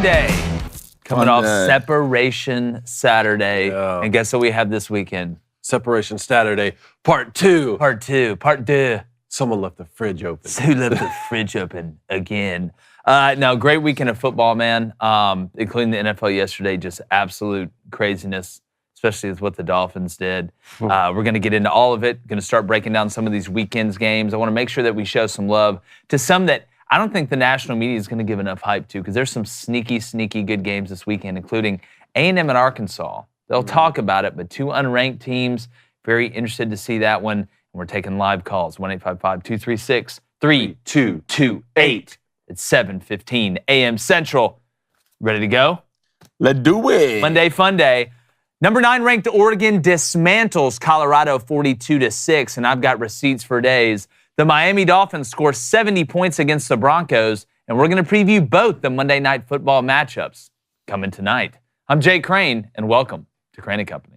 Monday. Coming off Separation Saturday. Yeah. And guess what we have this weekend? Separation Saturday, part two. Part two. Someone left the fridge open. Who left the fridge open again? No, great weekend of football, man, including the NFL yesterday. Just absolute craziness, especially with what the Dolphins did. We're going to get into all of it. Going to start breaking down some of these weekend's games. I want to make sure that we show some love to some that I don't think the national media is going to give enough hype to, because there's some sneaky good games this weekend, including A&M and Arkansas. They'll talk about it, but two unranked teams. Very interested to see that one. We're taking live calls, 1-855-236-3228. It's 7:15 a.m. Central. Ready to go? Let's do it. Monday fun day. Number 9 ranked Oregon dismantles Colorado 42-6, and I've got receipts for days. The Miami Dolphins score 70 points against the Broncos, and we're going to preview both the Monday Night Football matchups coming tonight. I'm Jay Crane, and welcome to Crane & Company.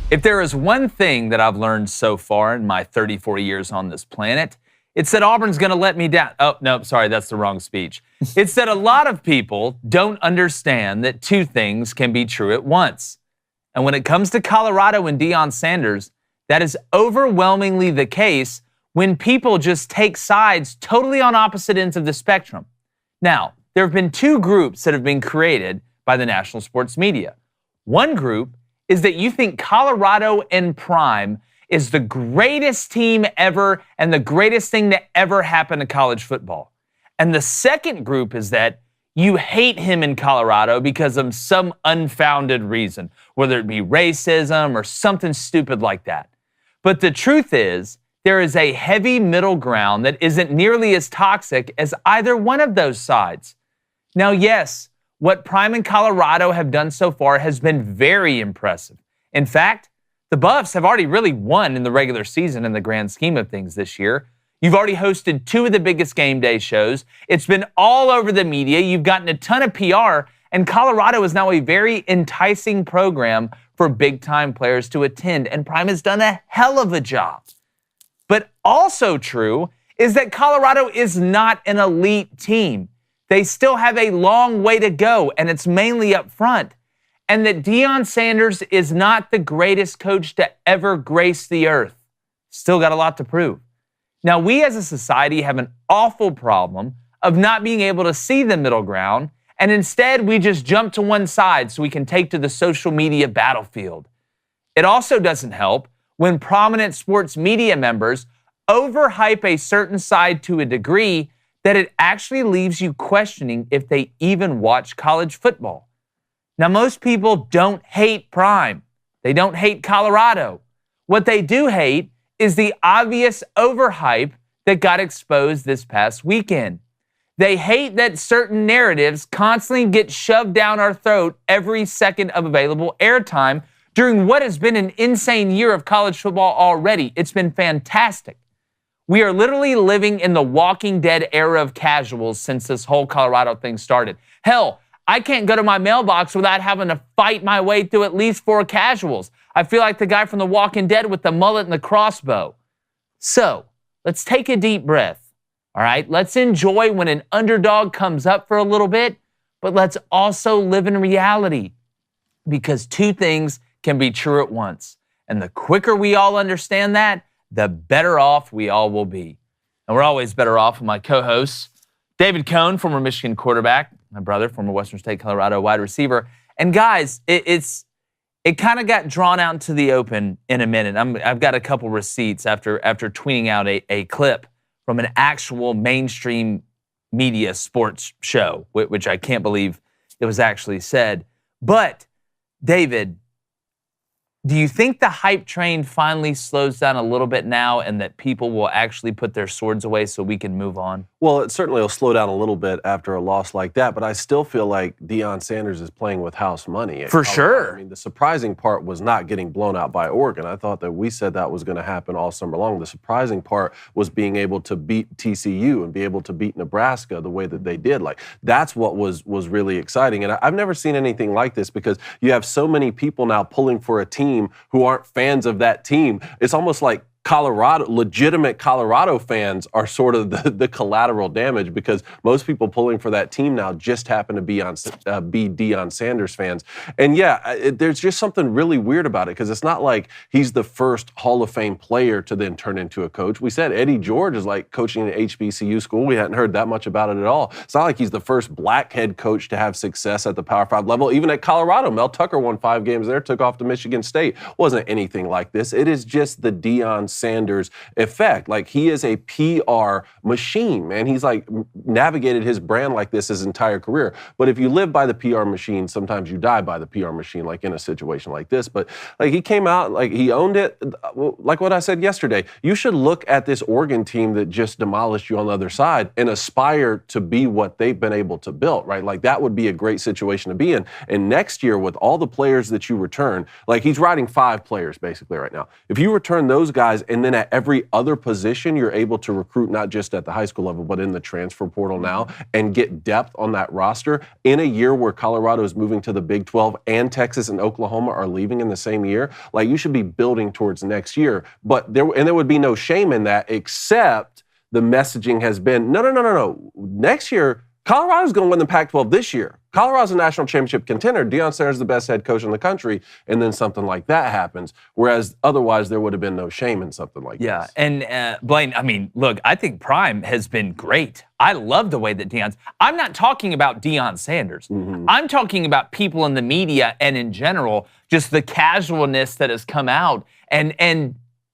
If there is one thing that I've learned so far in my 34 years on this planet, it's that Auburn's going to let me down. Oh, no, sorry, that's the wrong speech. It's that a lot of people don't understand that two things can be true at once. And when it comes to Colorado and Deion Sanders, that is overwhelmingly the case when people just take sides totally on opposite ends of the spectrum. Now, there have been two groups that have been created by the national sports media. One group is that you think Colorado in prime is the greatest team ever and the greatest thing that ever happened to college football. And the second group is that you hate him in Colorado because of some unfounded reason, whether it be racism or something stupid like that. But the truth is, there is a heavy middle ground that isn't nearly as toxic as either one of those sides. Now, yes, what Prime and Colorado have done so far has been very impressive. In fact, the Buffs have already really won in the regular season in the grand scheme of things this year. You've already hosted two of the biggest game day shows. It's been all over the media. You've gotten a ton of PR, and Colorado is now a very enticing program for big-time players to attend, and Prime has done a hell of a job. But also true is that Colorado is not an elite team. They still have a long way to go, and it's mainly up front. And that Deion Sanders is not the greatest coach to ever grace the earth. Still got a lot to prove. Now, we as a society have an awful problem of not being able to see the middle ground, and instead we just jump to one side so we can take to the social media battlefield. It also doesn't help when prominent sports media members overhype a certain side to a degree that it actually leaves you questioning if they even watch college football. Now, most people don't hate Prime. They don't hate Colorado. What they do hate is the obvious overhype that got exposed this past weekend. They hate that certain narratives constantly get shoved down our throat every second of available airtime during what has been an insane year of college football already. It's been fantastic. We are literally living in the Walking Dead era of casuals since this whole Colorado thing started. Hell, I can't go to my mailbox without having to fight my way through at least 4 casuals. I feel like the guy from The Walking Dead with the mullet and the crossbow. So, let's take a deep breath, all right? Let's enjoy when an underdog comes up for a little bit, but let's also live in reality, because two things can be true at once. And the quicker we all understand that, the better off we all will be. And we're always better off with my co-hosts, David Cohn, former Michigan quarterback, my brother, former Western State Colorado wide receiver. And guys, it kind of got drawn out into the open in a minute. I've got a couple receipts after tweeting out a clip from an actual mainstream media sports show, which I can't believe it was actually said. But, David, do you think the hype train finally slows down a little bit now and that people will actually put their swords away so we can move on? Well, it certainly will slow down a little bit after a loss like that, but I still feel like Deion Sanders is playing with house money. For sure. I mean, the surprising part was not getting blown out by Oregon. I thought that we said that was going to happen all summer long. The surprising part was being able to beat TCU and be able to beat Nebraska the way that they did. Like, that's what was really exciting. And I've never seen anything like this because you have so many people now pulling for a team who aren't fans of that team. It's almost like legitimate Colorado fans are sort of the collateral damage because most people pulling for that team now just happen to be Deion Sanders fans. And yeah, there's just something really weird about it because it's not like he's the first Hall of Fame player to then turn into a coach. We said Eddie George is like coaching an HBCU school. We hadn't heard that much about it at all. It's not like he's the first black head coach to have success at the Power 5 level. Even at Colorado, Mel Tucker won 5 games there, took off to Michigan State. Wasn't anything like this. It is just the Deion Sanders effect. Like, he is a PR machine, man. He's like navigated his brand like this his entire career. But if you live by the PR machine, sometimes you die by the PR machine, like in a situation like this. But like, he came out, like, he owned it. Like what I said yesterday, you should look at this Oregon team that just demolished you on the other side and aspire to be what they've been able to build, right? Like, that would be a great situation to be in. And next year, with all the players that you return, like, he's riding 5 players basically right now. If you return those guys and then at every other position, you're able to recruit not just at the high school level, but in the transfer portal now and get depth on that roster in a year where Colorado is moving to the Big 12 and Texas and Oklahoma are leaving in the same year. Like, you should be building towards next year. But there would be no shame in that, except the messaging has been, no. Next year, Colorado's going to win the Pac-12 this year. Colorado's a national championship contender. Deion Sanders is the best head coach in the country, and then something like that happens, whereas otherwise there would have been no shame in something like this. Yeah, and Blaine, I mean, look, I think Prime has been great. I love the way that I'm not talking about Deion Sanders. Mm-hmm. I'm talking about people in the media and in general, just the casualness that has come out. And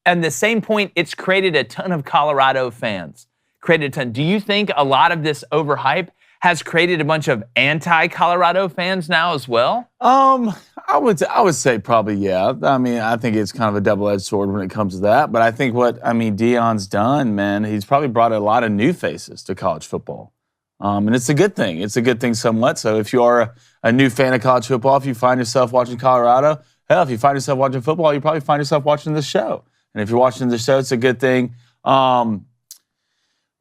the same point, it's created a ton of Colorado fans. Do you think a lot of this overhype has created a bunch of anti-Colorado fans now as well? I would say probably, yeah. I mean, I think it's kind of a double-edged sword when it comes to that. But I think Deion's done, man, he's probably brought a lot of new faces to college football. And it's a good thing. It's a good thing somewhat. So if you are a new fan of college football, if you find yourself watching Colorado, hell, if you find yourself watching football, you probably find yourself watching this show. And if you're watching the show, it's a good thing.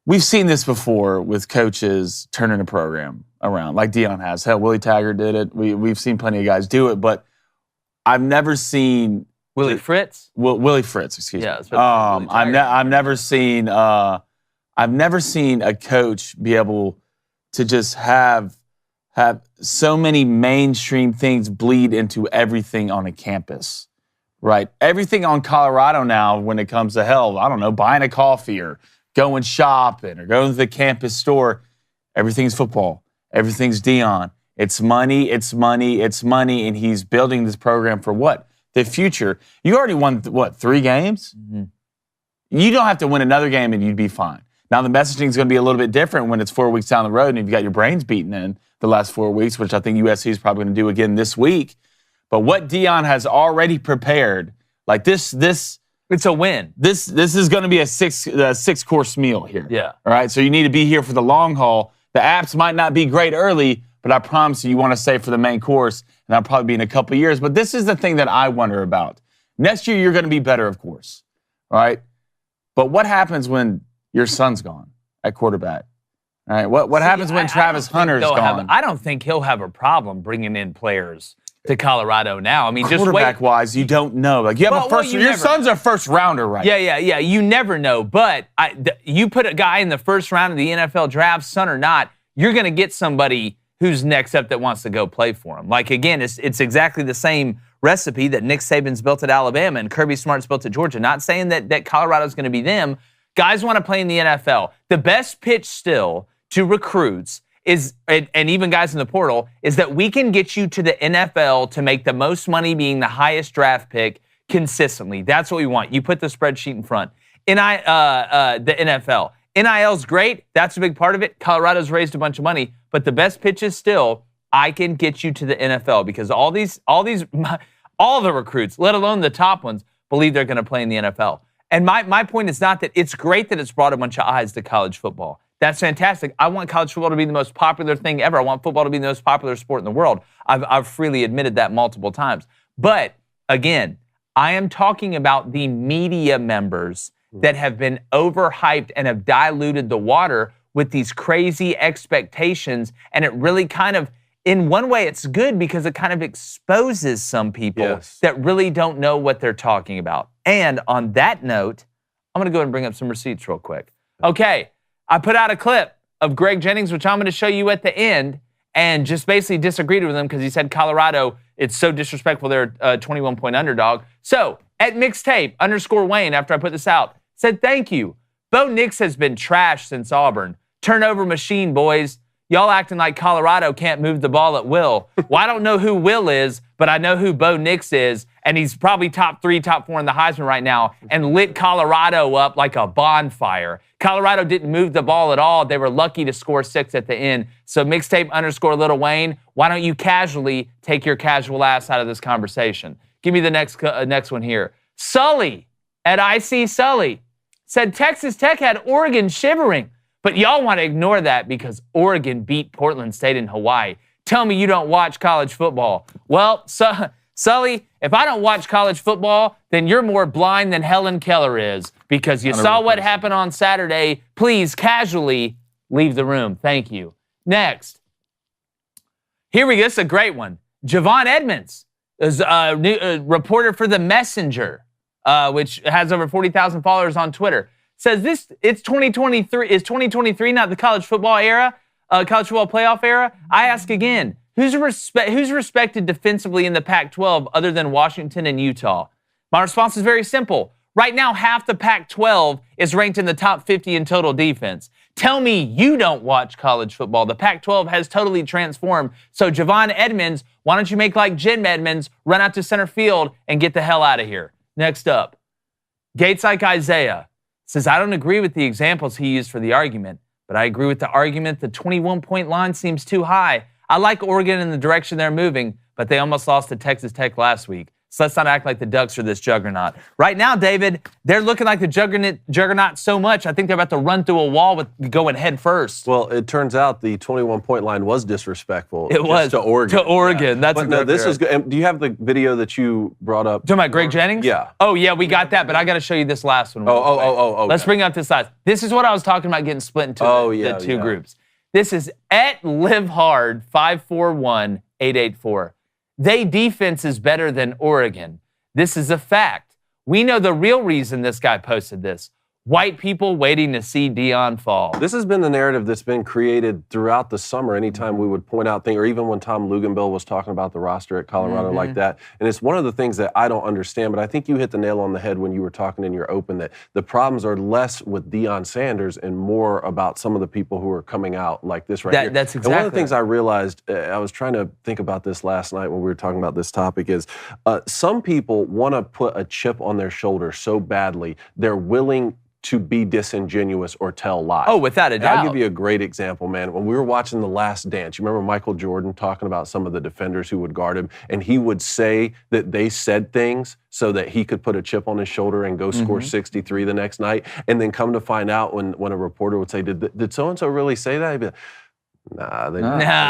We've seen this before with coaches turning a program around, like Deion has. Hell, Willie Taggart did it. We've seen plenty of guys do it, but I've never seen Willie Fritz. Willie Fritz, excuse me. I've never seen a coach be able to just have so many mainstream things bleed into everything on a campus, right? Everything on Colorado now, when it comes to buying a coffee or going shopping or going to the campus store, everything's football. Everything's Deion. It's money, and he's building this program for what? The future. You already won, 3 games? Mm-hmm. You don't have to win another game and you'd be fine. Now, the messaging is going to be a little bit different when it's 4 weeks down the road and you've got your brains beaten in the last 4 weeks, which I think USC is probably going to do again this week. But what Deion has already prepared, like this it's a win. This is going to be a 6-course meal here. Yeah. All right. So you need to be here for the long haul. The apps might not be great early, but I promise you want to stay for the main course, and that'll probably be in a couple of years. But this is the thing that I wonder about. Next year, you're going to be better, of course. All right. But what happens when your son's gone at quarterback? All right. What happens when Travis Hunter's gone? I don't think he'll have a problem bringing in players to Colorado now. I mean, just quarterback-wise, you don't know. Like, you have your son's a first-rounder, right? Yeah. You never know. But you put a guy in the first round of the NFL draft, son or not, you're going to get somebody who's next up that wants to go play for him. Like, again, it's exactly the same recipe that Nick Saban's built at Alabama and Kirby Smart's built at Georgia. Not saying that Colorado's going to be them. Guys want to play in the NFL. The best pitch still to recruits is, and even guys in the portal, is that we can get you to the NFL to make the most money being the highest draft pick consistently. That's what we want. You put the spreadsheet in front. The NFL. NIL's great. That's a big part of it. Colorado's raised a bunch of money. But the best pitch is still, I can get you to the NFL because all the recruits, let alone the top ones, believe they're going to play in the NFL. And my point is not that it's great that it's brought a bunch of eyes to college football. That's fantastic. I want college football to be the most popular thing ever. I want football to be the most popular sport in the world. I've freely admitted that multiple times. But again, I am talking about the media members that have been overhyped and have diluted the water with these crazy expectations. And it really kind of, in one way, it's good because it kind of exposes some people that really don't know what they're talking about. And on that note, I'm going to go ahead and bring up some receipts real quick. Okay, I put out a clip of Greg Jennings, which I'm going to show you at the end, and just basically disagreed with him because he said Colorado, it's so disrespectful, they're a 21-point underdog. So, at mixtape_Wayne, after I put this out, said, thank you. Bo Nix has been trashed since Auburn. Turnover machine, boys. Y'all acting like Colorado can't move the ball at will. Well, I don't know who Will is, but I know who Bo Nix is, and he's probably top 3, top 4 in the Heisman right now, and lit Colorado up like a bonfire. Colorado didn't move the ball at all. They were lucky to score 6 at the end. So mixtape_Lil Wayne, why don't you casually take your casual ass out of this conversation? Give me the next one here. Sully, at IC Sully, said Texas Tech had Oregon shivering. But y'all want to ignore that because Oregon beat Portland State in Hawaii. Tell me you don't watch college football. Well, Sully, if I don't watch college football, then you're more blind than Helen Keller is because you saw what happened on Saturday. Please casually leave the room. Thank you. Next. Here we go. This is a great one. Javon Edmonds is a reporter for The Messenger, which has over 40,000 followers on Twitter. Says it's 2023. Is 2023 not the college football era, college football playoff era? I ask again, who's respected defensively in the Pac-12 other than Washington and Utah? My response is very simple. Right now, half the Pac-12 is ranked in the top 50 in total defense. Tell me you don't watch college football. The Pac-12 has totally transformed. So Javon Edmonds, why don't you make like Jim Edmonds, run out to center field and get the hell out of here? Next up, Gates like Isaiah. Says, I don't agree with the examples he used for the argument, but I agree with the argument the 21-point line seems too high. I like Oregon in the direction they're moving, but they almost lost to Texas Tech last week. So let's not act like the Ducks are this juggernaut. Right now, David, they're looking like the juggernaut so much, I think they're about to run through a wall with going head first. Well, it turns out the 21-point line was disrespectful. It was. To Oregon. To Oregon. Yeah. But no, this is good. And do you have the video that you brought up? Talking about Greg Jennings? Yeah. Oh, yeah, we got that, but I got to show you this last one. Okay. Let's bring up this last. This is what I was talking about getting split into the two groups. This is at LiveHard 541884. They defense is better than Oregon. This is a fact. We know the real reason this guy posted this. White people waiting to see Deion fall. This has been the narrative that's been created throughout the summer anytime we would point out things, or even when Tom Luginbill was talking about the roster at Colorado like that. And it's one of the things that I don't understand, but I think you hit the nail on the head when you were talking in your open that the problems are less with Deion Sanders and more about some of the people who are coming out like this here. That's exactly. And one of the things I realized, I was trying to think about this last night when we were talking about this topic is some people want to put a chip on their shoulder so badly, they're willing to be disingenuous or tell lies. Oh, without a doubt. I'll give you a great example, man. When we were watching The Last Dance, you remember Michael Jordan talking about some of the defenders who would guard him, and he would say that they said things so that he could put a chip on his shoulder and go score 63 the next night, and then come to find out when a reporter would say, did so-and-so really say that? He'd be like, nah,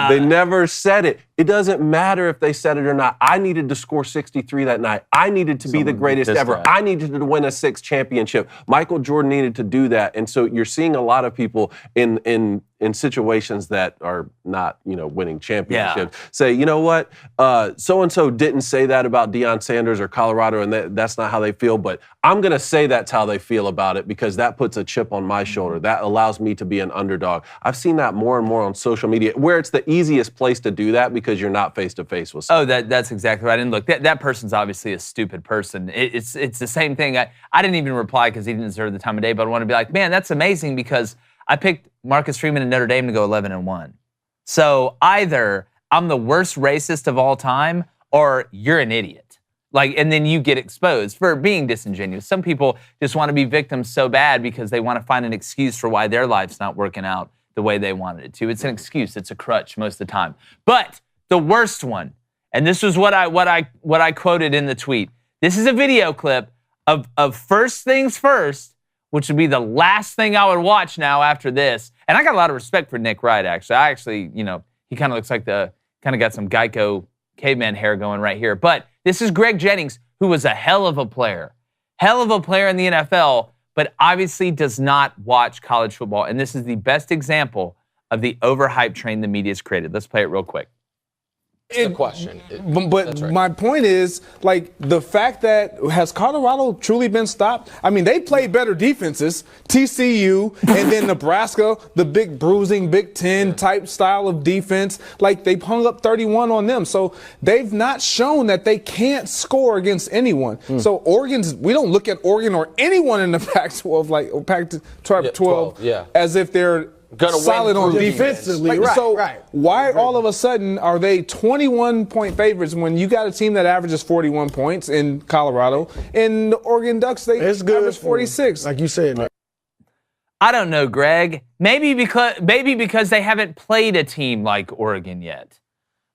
they never said it. It doesn't matter if they said it or not. I needed to score 63 that night. I needed to be the greatest ever. I needed to win a 6th championship. Michael Jordan needed to do that. And so you're seeing a lot of people in situations that are not, winning championships say, you know what, so-and-so didn't say that about Deion Sanders or Colorado, and that's not how they feel, but I'm going to say that's how they feel about it because that puts a chip on my shoulder. That allows me to be an underdog. I've seen that more and more on social media, where it's the easiest place to do that because you're not face-to-face with someone. Oh, that's exactly right. And look, that person's obviously a stupid person. It's the same thing. I didn't even reply because he didn't deserve the time of day, but I want to be like, man, that's amazing because I picked Marcus Freeman and Notre Dame to go 11-1. So either I'm the worst racist of all time or you're an idiot. And then you get exposed for being disingenuous. Some people just want to be victims so bad because they want to find an excuse for why their life's not working out the way they wanted it to. It's an excuse. It's a crutch most of the time. But the worst one, and this was what I quoted in the tweet. This is a video clip of first things first which would be the last thing I would watch now after this. And I got a lot of respect for Nick Wright, actually. He kind of looks like kind of got some Geico caveman hair going right here. But this is Greg Jennings, who was a hell of a player in the NFL, but obviously does not watch college football. And this is the best example of the overhyped train the media's created. Let's play it real quick. The question. But right. My point is, like, the fact that has Colorado truly been stopped? I mean, they played better defenses, TCU, and then Nebraska, the big bruising Big Ten type style of defense. Like, they hung up 31 on them. So they've not shown that they can't score against anyone. So we don't look at Oregon or anyone in the Pac-12, like, or Pac-12, as if they're solid on defensively. Why all of a sudden are they 21-point favorites when you got a team that averages 41 points in Colorado? In the Oregon Ducks, they average 46. Like you said, I don't know, Greg. Maybe because they haven't played a team like Oregon yet.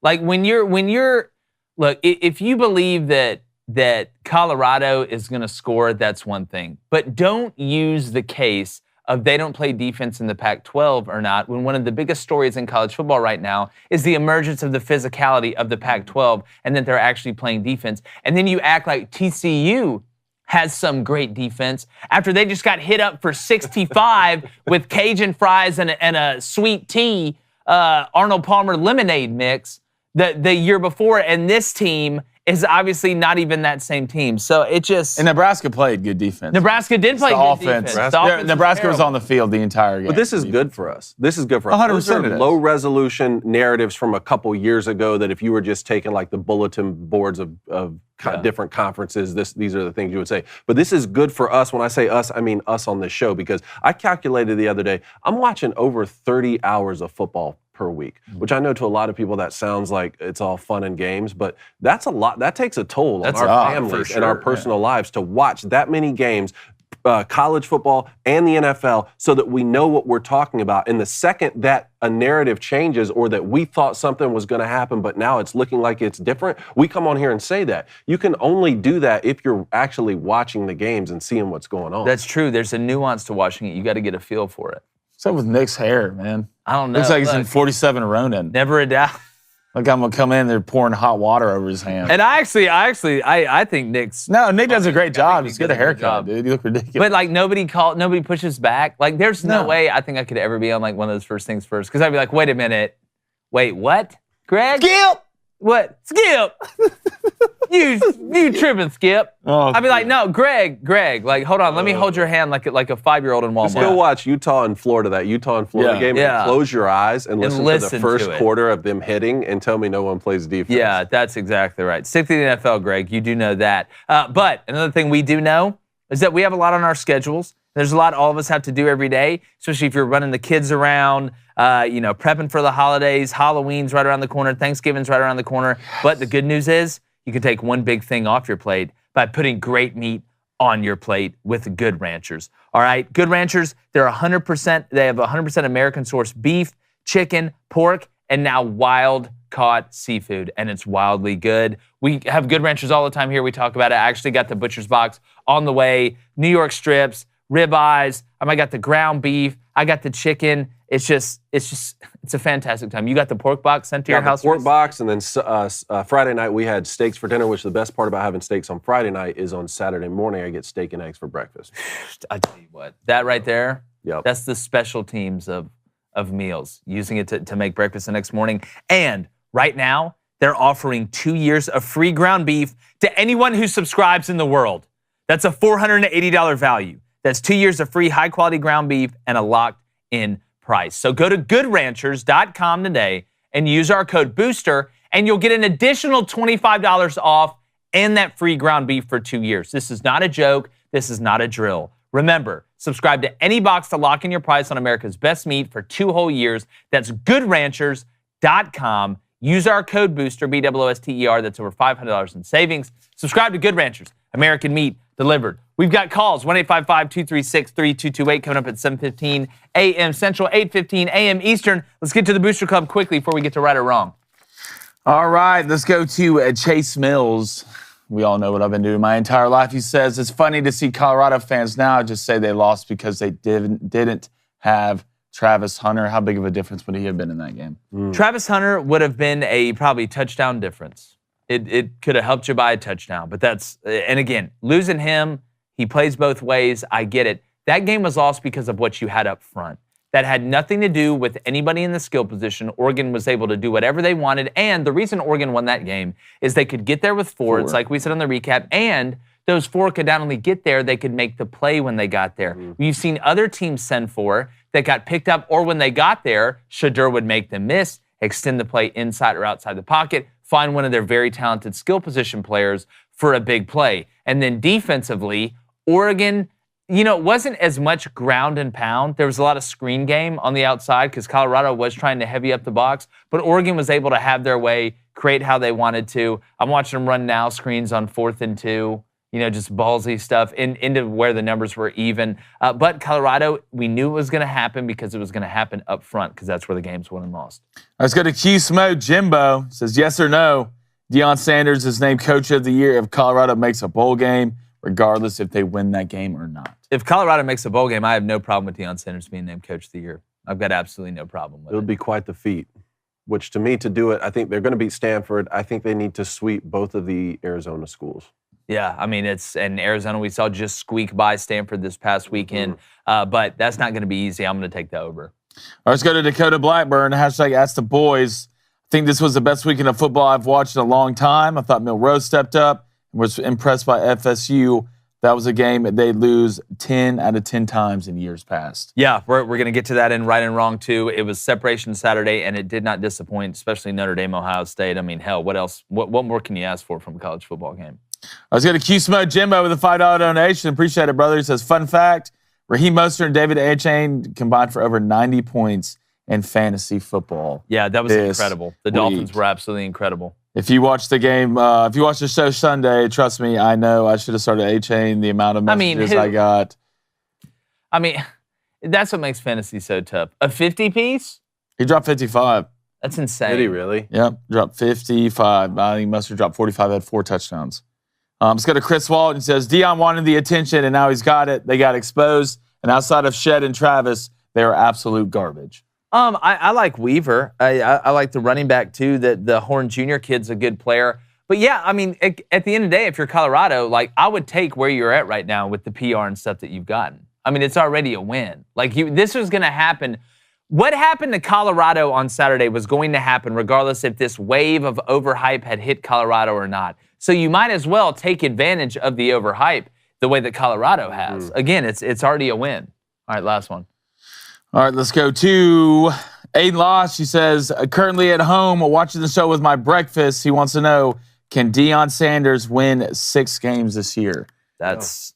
Like when you're look, if you believe that Colorado is going to score, that's one thing. But don't use the case of they don't play defense in the Pac-12 or not, when one of the biggest stories in college football right now is the emergence of the physicality of the Pac-12 and that they're actually playing defense. And then you act like TCU has some great defense after they just got hit up for 65 with Cajun fries and a sweet tea, Arnold Palmer lemonade mix the year before. And this team is obviously not even that same team. So it just... And Nebraska played good defense. Nebraska did play good defense. Nebraska was on the field the entire game. But this is good for us. 100% Those are low-resolution narratives from a couple years ago that if you were just taking like the bulletin boards of different conferences, these are the things you would say. But this is good for us. When I say us, I mean us on this show, because I calculated the other day, I'm watching over 30 hours of football per week, which I know to a lot of people that sounds like it's all fun and games, but that's a lot. That takes a toll on our families and our personal lives to watch that many games, college football and the NFL, so that we know what we're talking about. And the second that a narrative changes or that we thought something was going to happen, but now it's looking like it's different, we come on here and say that. You can only do that if you're actually watching the games and seeing what's going on. That's true. There's a nuance to watching it. You got to get a feel for it. What's up with Nick's hair, man? I don't know. Looks like he's in 47 Ronin. Never a doubt. Like I'm gonna come in there pouring hot water over his hand. And I think Nick's... No, Nick does a great job. He's got a haircut, dude. You look ridiculous. But like nobody pushes back. Like there's no way I think I could ever be on like one of those first things first. Because I'd be like, wait a minute. Wait, what? Greg? Skip! What? Skip! you tripping, Skip. Oh, I'd be like, no, Greg, like, hold on, let me hold your hand like a 5-year-old in Walmart. Just go watch Utah and Florida, that Utah and Florida game, and close your eyes and listen to the first quarter of them hitting and tell me no one plays defense. Yeah, that's exactly right. Stick to the NFL, Greg. You do know that. But another thing we do know is that we have a lot on our schedules. There's a lot all of us have to do every day, especially if you're running the kids around, prepping for the holidays. Halloween's right around the corner. Thanksgiving's right around the corner. But the good news is you can take one big thing off your plate by putting great meat on your plate with Good Ranchers. All right, Good Ranchers, they have 100% American sourced beef, chicken, pork, and now wild-caught seafood, and it's wildly good. We have Good Ranchers all the time here. We talk about it. I actually got the butcher's box on the way. New York strips, ribeyes. I got the ground beef. I got the chicken. It's a fantastic time. You got the pork box sent to your house? Pork box, and then Friday night we had steaks for dinner, which the best part about having steaks on Friday night is on Saturday morning I get steak and eggs for breakfast. I tell you what, that right there, Yep. That's the special teams of meals, using it to make breakfast the next morning. And right now, they're offering 2 years of free ground beef to anyone who subscribes in the world. That's a $480 value. That's 2 years of free high-quality ground beef and a locked-in price. So go to goodranchers.com today and use our code BOOSTER, and you'll get an additional $25 off and that free ground beef for 2 years. This is not a joke. This is not a drill. Remember, subscribe to any box to lock in your price on America's best meat for 2 whole years. That's goodranchers.com. Use our code BOOSTER, BOOSTER. That's over $500 in savings. Subscribe to Good Ranchers. American meat delivered. We've got calls, 1-855-236-3228, coming up at 7:15 a.m. Central, 8:15 a.m. Eastern. Let's get to the Booster Club quickly before we get to right or wrong. All right, let's go to Chase Mills. We all know what I've been doing my entire life. He says, it's funny to see Colorado fans now just say they lost because they didn't have Travis Hunter. How big of a difference would he have been in that game? Travis Hunter would have been a probably touchdown difference. It could have helped you by a touchdown. But and again, losing him, he plays both ways. I get it. That game was lost because of what you had up front. That had nothing to do with anybody in the skill position. Oregon was able to do whatever they wanted. And the reason Oregon won that game is they could get there with four. It's like we said on the recap. And those four could not only get there, they could make the play when they got there. We've seen other teams send four that got picked up, or when they got there, Shadur would make them miss, extend the play inside or outside the pocket, find one of their very talented skill position players for a big play. And then defensively, Oregon, it wasn't as much ground and pound. There was a lot of screen game on the outside because Colorado was trying to heavy up the box, but Oregon was able to have their way, create how they wanted to. I'm watching them run now screens on 4th and 2, just ballsy stuff into where the numbers were even. But Colorado, we knew it was going to happen because it was going to happen up front because that's where the game's won and lost. Let's go to Q Smo. Jimbo says, yes or no, Deion Sanders is named Coach of the Year if Colorado makes a bowl game, regardless if they win that game or not. If Colorado makes a bowl game, I have no problem with Deion Sanders being named Coach of the Year. I've got absolutely no problem with it. It would be quite the feat, which to me, to do it, I think they're going to beat Stanford. I think they need to sweep both of the Arizona schools. Yeah, and Arizona, we saw just squeak by Stanford this past weekend, but that's not going to be easy. I'm going to take the over. All right, let's go to Dakota Blackburn. Hashtag Ask the Boys. I think this was the best weekend of football I've watched in a long time. I thought Milroe stepped up and was impressed by FSU. That was a game they lose 10 out of 10 times in years past. Yeah, we're going to get to that in right and wrong, too. It was separation Saturday, and it did not disappoint, especially Notre Dame, Ohio State. I mean, hell, what else? What more can you ask for from a college football game? I was going to Q-Smo Jimbo with a $5 donation. Appreciate it, brother. He says, fun fact, Raheem Mostert and David Achane combined for over 90 points in fantasy football. Yeah, that was incredible. The Dolphins were absolutely incredible. If you watch the game, if you watch the show Sunday, trust me, I know I should have started A-Chain, the amount of messages I got. I mean, that's what makes fantasy so tough. A 50-piece? He dropped 55. That's insane. Did he really? Yep, dropped 55. I think Mustard dropped 45, had 4 touchdowns. Let's go to Chris Walton. He says, Deion wanted the attention, and now he's got it. They got exposed. And outside of Shed and Travis, they are absolute garbage. I like Weaver. I like the running back, too. The Horn Jr. kid's a good player. But, yeah, I mean, at the end of the day, if you're Colorado, I would take where you're at right now with the PR and stuff that you've gotten. I mean, it's already a win. This was going to happen. What happened to Colorado on Saturday was going to happen regardless if this wave of overhype had hit Colorado or not. So you might as well take advantage of the overhype the way that Colorado has. Again, it's already a win. All right, last one. All right, let's go to Aiden Loss. She says, currently at home watching the show with my breakfast. He wants to know, can Deion Sanders win 6 games this year?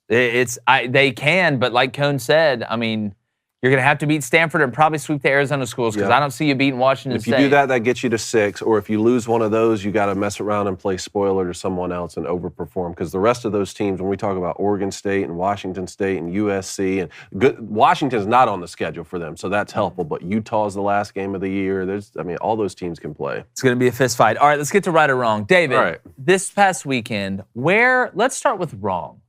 They can, but like Cone said, I mean, you're going to have to beat Stanford and probably sweep the Arizona schools because I don't see you beating Washington State. If you do that, that gets you to 6. Or if you lose one of those, you got to mess around and play spoiler to someone else and overperform. Because the rest of those teams, when we talk about Oregon State and Washington State and USC, and Washington's not on the schedule for them, so that's helpful. But Utah's the last game of the year. All those teams can play. It's going to be a fist fight. All right, let's get to right or wrong. David, this past weekend, let's start with wrong.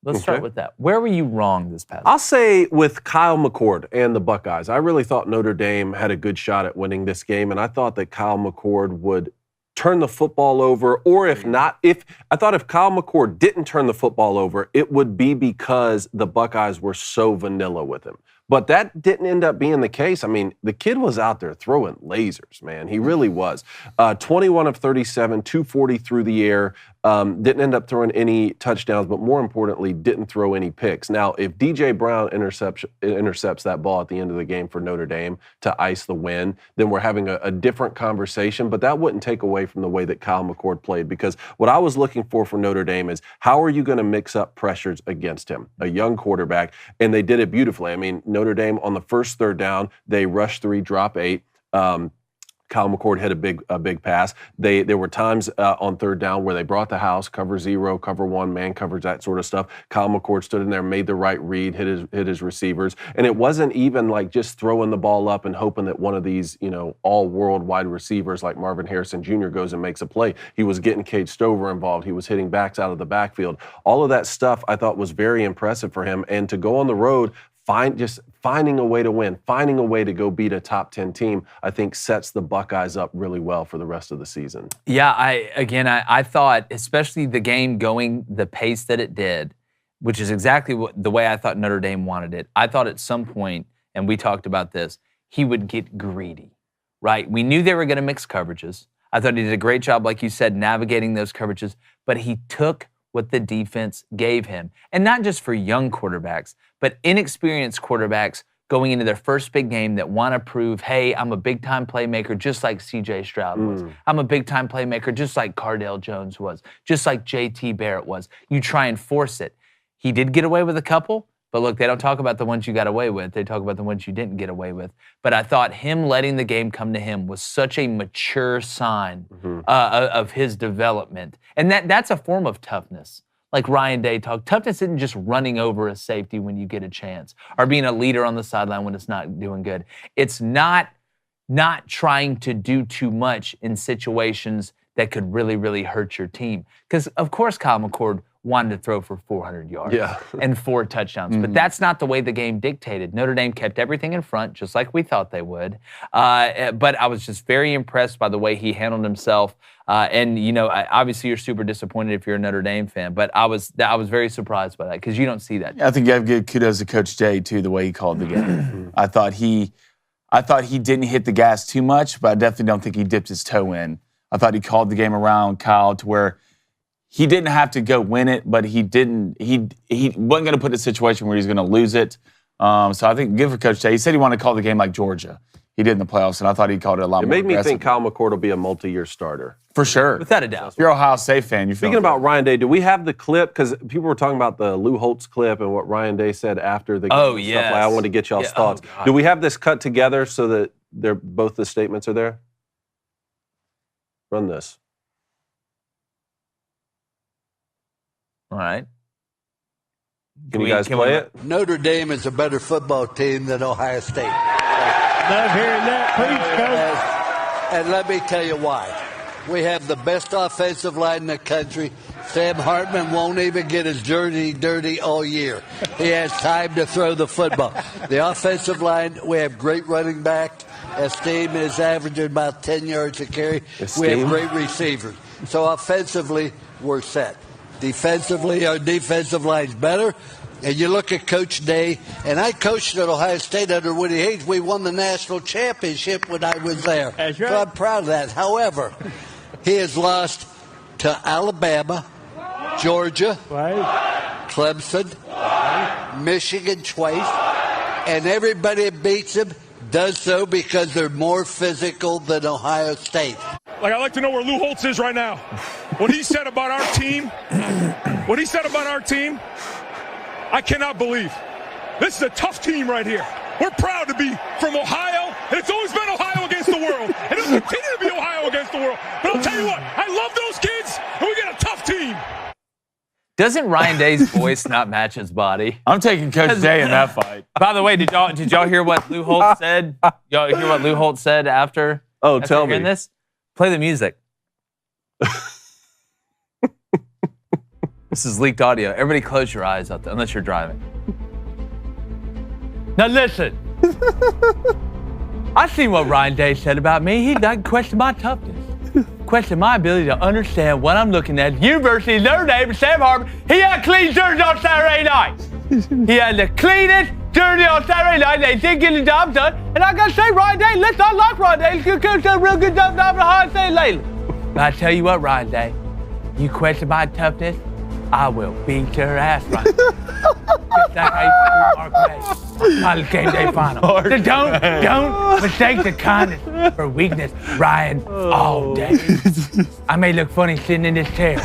Let's start with that. Where were you wrong this past week? I'll say with Kyle McCord and the Buckeyes. I really thought Notre Dame had a good shot at winning this game, and I thought that Kyle McCord would turn the football over, or if not, if Kyle McCord didn't turn the football over, it would be because the Buckeyes were so vanilla with him. But that didn't end up being the case. I mean, the kid was out there throwing lasers, man. He really was. 21 of 37, 240 through the air. Didn't end up throwing any touchdowns, but more importantly, didn't throw any picks. Now, if DJ Brown intercepts that ball at the end of the game for Notre Dame to ice the win, then we're having a different conversation. But that wouldn't take away from the way that Kyle McCord played, because what I was looking for Notre Dame is, how are you going to mix up pressures against him, a young quarterback? And they did it beautifully. I mean, Notre Dame on the first 3rd down, they rush 3, drop 8. Kyle McCord hit a big pass. There were times on third down where they brought the house, cover 0, cover 1, man coverage, that sort of stuff. Kyle McCord stood in there, made the right read, hit his receivers, and it wasn't even like just throwing the ball up and hoping that one of these, all-world wide receivers like Marvin Harrison Jr. goes and makes a play. He was getting Cade Stover involved. He was hitting backs out of the backfield. All of that stuff I thought was very impressive for him, and to go on the road. Finding a way to win, finding a way to go beat a top 10 team, I think sets the Buckeyes up really well for the rest of the season. Yeah, I thought, especially the game going the pace that it did, which is exactly the way I thought Notre Dame wanted it. I thought at some point, and we talked about this, he would get greedy, right? We knew they were going to mix coverages. I thought he did a great job, like you said, navigating those coverages, but he took what the defense gave him. And not just for young quarterbacks, but inexperienced quarterbacks going into their first big game that want to prove, hey, I'm a big-time playmaker just like C.J. Stroud was. I'm a big-time playmaker just like Cardale Jones was, just like J.T. Barrett was. You try and force it. He did get away with a couple, but look, they don't talk about the ones you got away with. They talk about the ones you didn't get away with. But I thought him letting the game come to him was such a mature sign of his development. And that's a form of toughness. Like Ryan Day talked, toughness isn't just running over a safety when you get a chance or being a leader on the sideline when it's not doing good. It's not trying to do too much in situations that could really, really hurt your team. Because, of course, Kyle McCord wanted to throw for 400 yards and 4 touchdowns. But that's not the way the game dictated. Notre Dame kept everything in front, just like we thought they would. But I was just very impressed by the way he handled himself. Obviously you're super disappointed if you're a Notre Dame fan, but I was very surprised by that because you don't see that. I think you have to give kudos to Coach Day, too, the way he called the game. I thought he didn't hit the gas too much, but I definitely don't think he dipped his toe in. I thought he called the game around Kyle to where he didn't have to go win it, but he wasn't going to put in a situation where he's going to lose it. So I think give for Coach Day. He said he wanted to call the game like Georgia. He did in the playoffs, and I thought he called it a lot more aggressive. It made me think Kyle McCord will be a multi-year starter. For sure. Without a doubt. If you're an Ohio State fan, you're Speaking about Ryan Day, do we have the clip? Because people were talking about the Lou Holtz clip and what Ryan Day said after the game. Oh, yes. I want to get y'all's thoughts. Do we have this cut together so that both the statements are there? Run this. All right. Can you guys play it? Notre Dame is a better football team than Ohio State. Love hearing that. Please, Coach. And let me tell you why. We have the best offensive line in the country. Sam Hartman won't even get his jersey dirty all year. He has time to throw the football. The offensive line, we have great running back. Esteem is averaging about 10 yards a carry. We have great receivers. So offensively, we're set. Defensively, our defensive line's better. And you look at Coach Day, and I coached at Ohio State under Woody Hayes. We won the national championship when I was there. That's right. So I'm proud of that. However, he has lost to Alabama, Georgia, Clemson, Michigan twice, and everybody that beats him does so because they're more physical than Ohio State. I'd like to know where Lou Holtz is right now. What he said about our team, I cannot believe. This is a tough team right here. We're proud to be from Ohio, and it's always been Ohio against the world. And it'll continue to be Ohio against the world. But I'll tell you what, I love those kids, and we got a tough team. Doesn't Ryan Day's voice not match his body? I'm taking Coach Day in that fight. By the way, did y'all hear what Lou Holtz said? Y'all hear what Lou Holtz said after? Oh, after tell me. hearing this? Play the music. This is leaked audio. Everybody close your eyes out there, unless you're driving. Now listen. I seen what Ryan Day said about me. He like questioned my toughness. Question my ability to understand what I'm looking at. University of Notre Dame, Sam Hartman, he had clean jersey on Saturday night. He had the cleanest jersey on Saturday night. They did get the job done. And I got to say, Ryan Day, listen, I like Ryan Day. He's done a real good job at Ohio State lately. But I tell you what, Ryan Day, you question my toughness, I will beat your ass, Ryan. Just like I used to do Mark May. College game day final. So don't mistake the kindness for weakness, Ryan, all day. I may look funny sitting in this chair,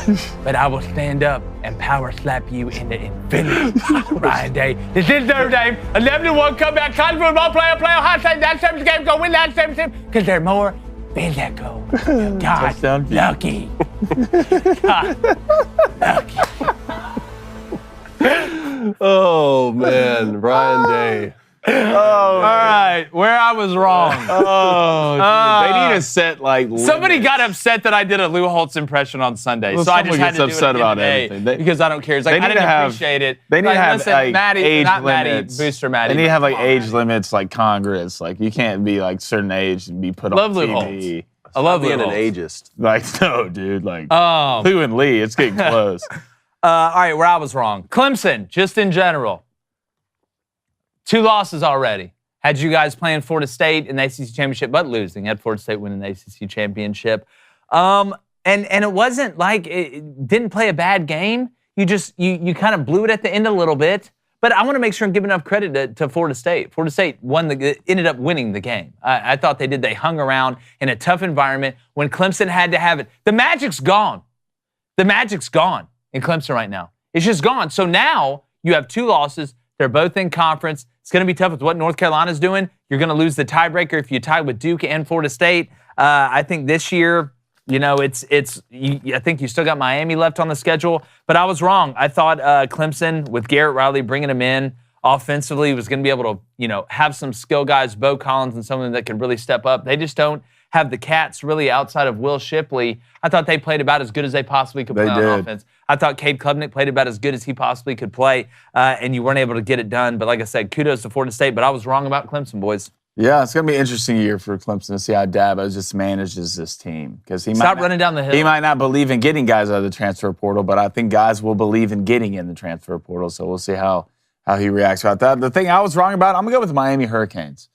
but I will stand up and power slap you into infinity, Ryan Day. This is Notre Dame, 11-1 comeback, college football player, Ohio State, that 7th game, go win that 7th game, because they're more Made that go. God, Touchdown. lucky. God, lucky. Oh man, Brian Day. All right, where I was wrong. Oh, dude. They need to set like Somebody limits. got upset that I did a Lou Holtz impression on Sunday, Well, so I just someone had gets to do upset it about today everything. because I don't care. It's like They I need didn't to have- appreciate it. They need Like, to have listen, like Maddie, age not limits. Maddie, Booster Maddie. They need to but have like come on, age Maddie. limits like Congress. Like you can't be like certain age and be put Love on Lou TV. I love Lou Being an Holtz. ageist. Like no, dude. Like Oh. Lou and Lee, it's getting close. All right, where I was wrong. Clemson, just in general. 2 losses already. Had you guys playing Florida State in the ACC championship, but losing. Had Florida State winning the ACC championship. And it wasn't like it didn't play a bad game. You just you kind of blew it at the end a little bit. But I want to make sure and give enough credit to Florida State. Florida State ended up winning the game. I thought they did. They hung around in a tough environment when Clemson had to have it. The magic's gone. The magic's gone in Clemson right now. It's just gone. So now you have 2 losses. They're both in conference. It's going to be tough with what North Carolina's doing. You're going to lose the tiebreaker if you tie with Duke and Florida State. I think this year, you know, I think you still got Miami left on the schedule, but I was wrong. I thought Clemson, with Garrett Riley bringing him in offensively, was going to be able to, you know, have some skill guys, Bo Collins and someone that could really step up. They just don't have the Cats really outside of Will Shipley. I thought they played about as good as they possibly could play on offense. I thought Cade Klubnik played about as good as he possibly could play, and you weren't able to get it done. But like I said, kudos to Florida State, but I was wrong about Clemson, boys. Yeah, it's gonna be an interesting year for Clemson to see how Dabo just manages this team because he Stop running down the hill. He might not believe in getting guys out of the transfer portal, but I think guys will believe in getting in the transfer portal. So we'll see how he reacts about that. The thing I was wrong about, I'm gonna go with the Miami Hurricanes.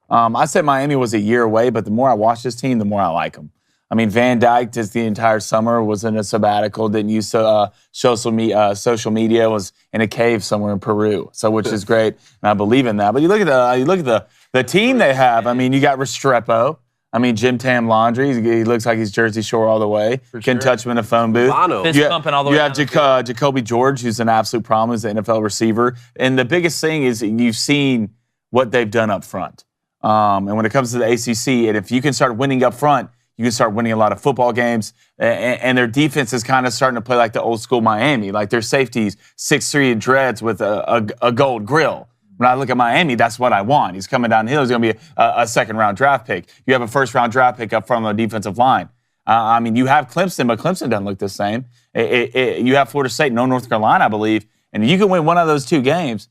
I said Miami was a year away, but the more I watch this team, the more I like them. I mean, Van Dyke just the entire summer was in a sabbatical, didn't use social media, was in a cave somewhere in Peru, so which is great, and I believe in that. But you look at the team they have. I mean, you got Restrepo. I mean, Jim Tam Laundry. He looks like he's Jersey Shore all the way. Can touch him in a phone booth. Fist pumping all the way. You have Jacoby George, who's an absolute problem as an NFL receiver. And the biggest thing is you've seen what they've done up front. And when it comes to the ACC, and if you can start winning up front, you can start winning a lot of football games. And their defense is kind of starting to play like the old school Miami. Like their safeties, 6'3" dreads with a gold grill. When I look at Miami, that's what I want. He's coming downhill. He's going to be a second-round draft pick. You have a first-round draft pick up from a defensive line. I mean, you have Clemson, but Clemson doesn't look the same. You have Florida State, no North Carolina, I believe. And you can win one of those 2 games.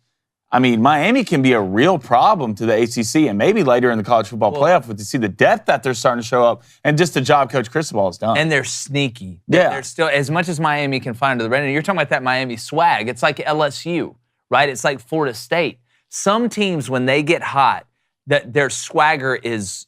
I mean, Miami can be a real problem to the ACC and maybe later in the college football playoff if you see the depth that they're starting to show up and just the job Coach Cristobal has done. And they're sneaky. Yeah. They're still, as much as Miami can find to the red, and you're talking about that Miami swag. It's like LSU, right? It's like Florida State. Some teams, when they get hot, that their swagger is